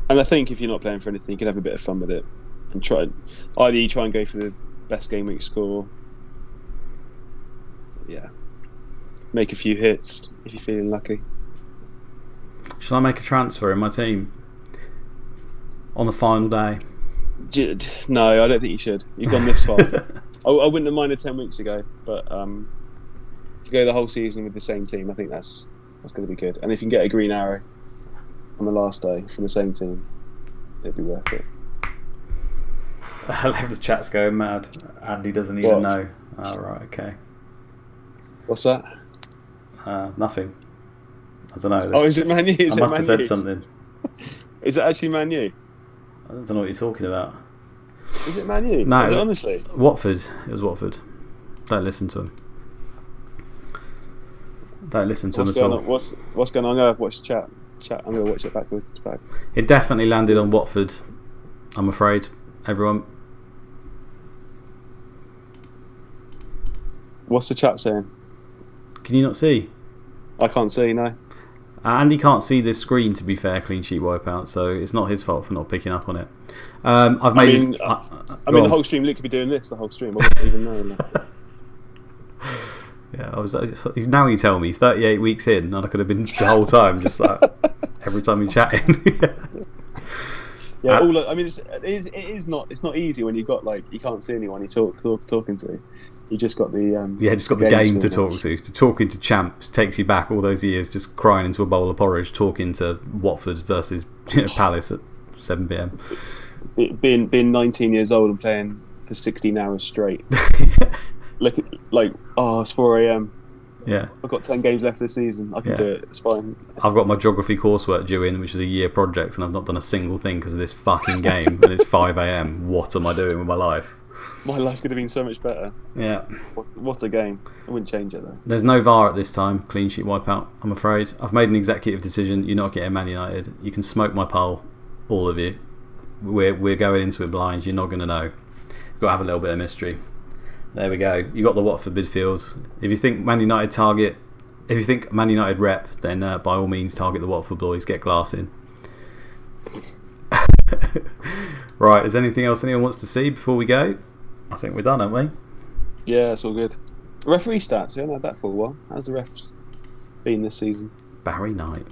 And I think if you're not playing for anything, you can have a bit of fun with it and try and go for the best game week score. Yeah. Make a few hits if you're feeling lucky. Shall I make a transfer in my team on the final day? No, I don't think you should. You've gone this far. I wouldn't have minded 10 weeks ago, but to go the whole season with the same team, I think that's going to be good. And if you can get a green arrow on the last day from the same team, it'd be worth it. I love the chat's going mad. Andy doesn't even know. Oh, right, okay. What's that? Nothing. I don't know. Oh, is it Man U? I must have said something. Is it actually Man U? I don't know what you're talking about. Is it Man U? No, is it honestly? Watford. It was Watford. Don't listen to him. Don't listen to him at all. What's going on? I'm going to watch chat. I'm going to watch it backwards. It definitely landed on Watford, I'm afraid. Everyone. What's the chat saying? Can you not see? I can't see, no. Andy can't see this screen, to be fair, clean sheet wipeout, so it's not his fault for not picking up on it. I've made. The whole stream, Luke could be doing this the whole stream. I wouldn't even know. Yeah, now you tell me, 38 weeks in, and I could have been the whole time, just like every time you're chatting. Yeah, it's not easy when you've got you can't see anyone you're talking to. You just got the just got the game to talk to. Talking to Champ takes you back all those years, just crying into a bowl of porridge, talking to Watford versus Palace at 7 p.m. Being 19 years old and playing for 16 hours straight. It's 4 a.m. Yeah, I've got 10 games left this season. I can do it. It's fine. I've got my geography coursework due in, which is a year project, and I've not done a single thing because of this fucking game. And it's 5 a.m. What am I doing with my life? My life could have been so much better. Yeah. What a game. I wouldn't change it though. There's no VAR at this time. Clean sheet wipeout, I'm afraid. I've made an executive decision. You're not getting Man United. You can smoke my poll, all of you. We're going into it blind. You're not going to know. You've got to have a little bit of mystery. There we go. You got the Watford midfield. If you think Man United rep, then by all means target the Watford boys. Get Glass in. Right, is there anything else anyone wants to see before we go? I think we're done, aren't we? Yeah, it's all good. Referee stats, we haven't had that for a while. How's the refs been this season? Barry Knight.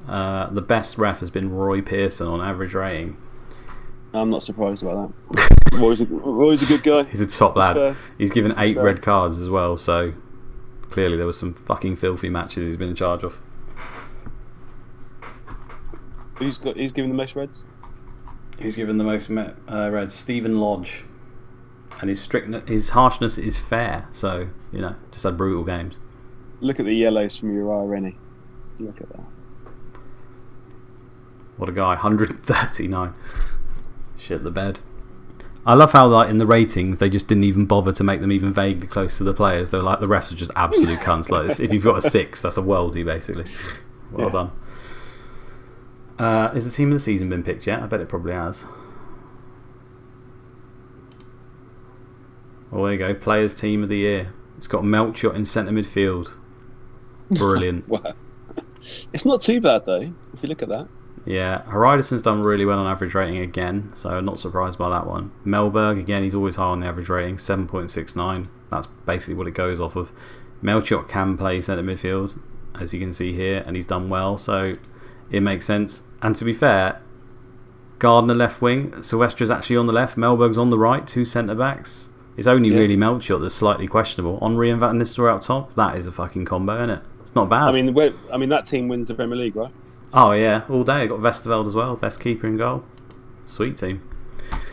The best ref has been Roy Pearson on average rating. I'm not surprised about that. Roy's a good guy. He's a top lad. Fair. He's given 8 red cards as well, so clearly there were some fucking filthy matches he's been in charge of. He's given the most reds? Who's given the most reds? Stephen Lodge. And his harshness is fair, so, just had brutal games. Look at the yellows from Uriah Rennie. Look at that. What a guy, 139. Shit the bed. I love how in the ratings they just didn't even bother to make them even vaguely close to the players. They're the refs are just absolute cunts. If you've got a 6, that's a worldie basically. Well done. Has the team of the season been picked yet? I bet it probably has. Well, there you go. Players team of the year. It's got Melchiot in centre midfield. Brilliant. Wow. It's not too bad though, if you look at that. Yeah, Hariderson's done really well on average rating again, so I'm not surprised by that one. Melberg, again, he's always high on the average rating, 7.69. That's basically what it goes off of. Melchiot can play centre midfield, as you can see here, and he's done well, so it makes sense. And to be fair, Gardner left wing, Silvestra's actually on the left, Melberg's on the right, 2 centre backs. It's only really Melchiot that's slightly questionable. Henry and Van Nistelrooy out top, that is a fucking combo, isn't it? It's not bad. I mean, that team wins the Premier League, right? Oh yeah, all day. Got Vesterveld as well, best keeper in goal. Sweet team.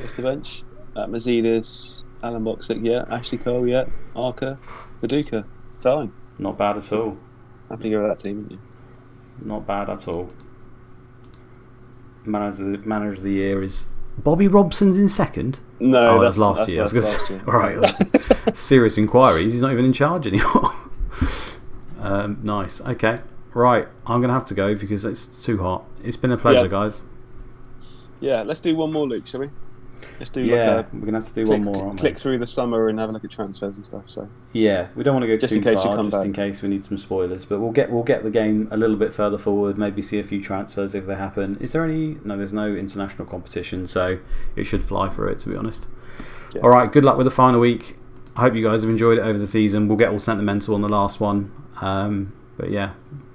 Vestervench, Mazidis, Alan Boxic, Ashley Cole, Arca, Viduka. Fine. Not bad at all. Happy to go with that team, aren't you? Not bad at all. Manager of the year is Bobby Robson's in second. No, that's last year. Last year. All right. Serious inquiries. He's not even in charge anymore. Nice. Okay. Right. I'm going to have to go because it's too hot. It's been a pleasure, guys. Yeah, let's do one more, Luke, shall we? Let's do we're going to have to do one more, aren't we? Click through the summer and have a look at transfers and stuff. So yeah, we don't want to go just too in case far, you come just back. in case we need some spoilers. But we'll get the game a little bit further forward. Maybe see a few transfers if they happen. Is there any? No, there's no international competition, so it should fly for it. To be honest. Yeah. All right. Good luck with the final week. I hope you guys have enjoyed it over the season. We'll get all sentimental on the last one. But yeah,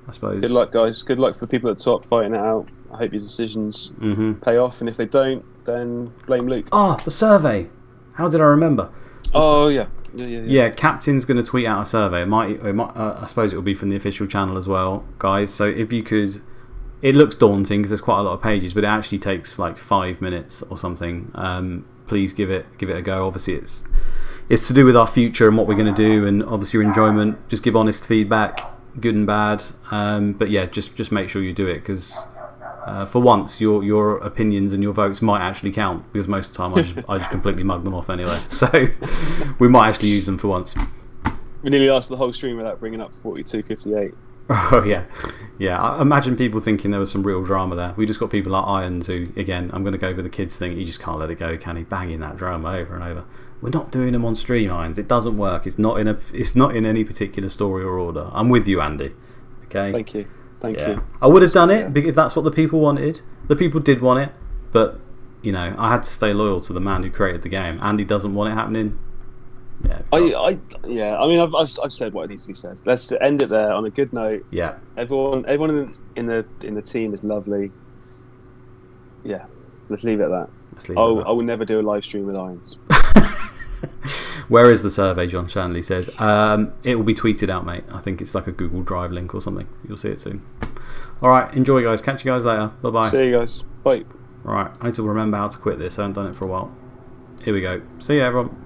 I suppose. Good luck, guys. Good luck for the people at the top fighting it out. I hope your decisions pay off, and if they don't, then blame Luke. The survey. How did I remember? Yeah, Captain's going to tweet out a survey. It might I suppose it will be from the official channel as well, guys. So if you could, it looks daunting because there's quite a lot of pages, but it actually takes like 5 minutes or something. Please give it a go. Obviously, it's to do with our future and what we're going to do, and obviously your enjoyment. Just give honest feedback, good and bad. But yeah, just make sure you do it because. For once, your opinions and your votes might actually count because most of the time I just completely mug them off anyway. So we might actually use them for once. We nearly asked the whole stream without bringing up 42-58. Oh yeah. I imagine people thinking there was some real drama there. We just got people like Irons who, again, I'm going to go with the kids thing. He just can't let it go, can he? Banging that drama over and over. We're not doing them on stream, Irons. It doesn't work. It's not in any particular story or order. I'm with you, Andy. Okay. Thank you. Thank you. I would have done it if that's what the people wanted. The people did want it, but I had to stay loyal to the man who created the game. Andy doesn't want it happening. Yeah. I mean, I've said what needs to be said. Let's end it there on a good note. Yeah. Everyone in the team is lovely. Yeah. Let's leave it at that. I will never do a live stream with Irons. Where is the survey? John Shanley says it will be tweeted out, mate. I think it's like a Google Drive link or something. You'll see it soon. Alright, enjoy guys. Catch you guys later. Bye bye. See you guys. Bye. Alright, I need to remember how to quit this. I haven't done it for a while. Here we go. See you everyone.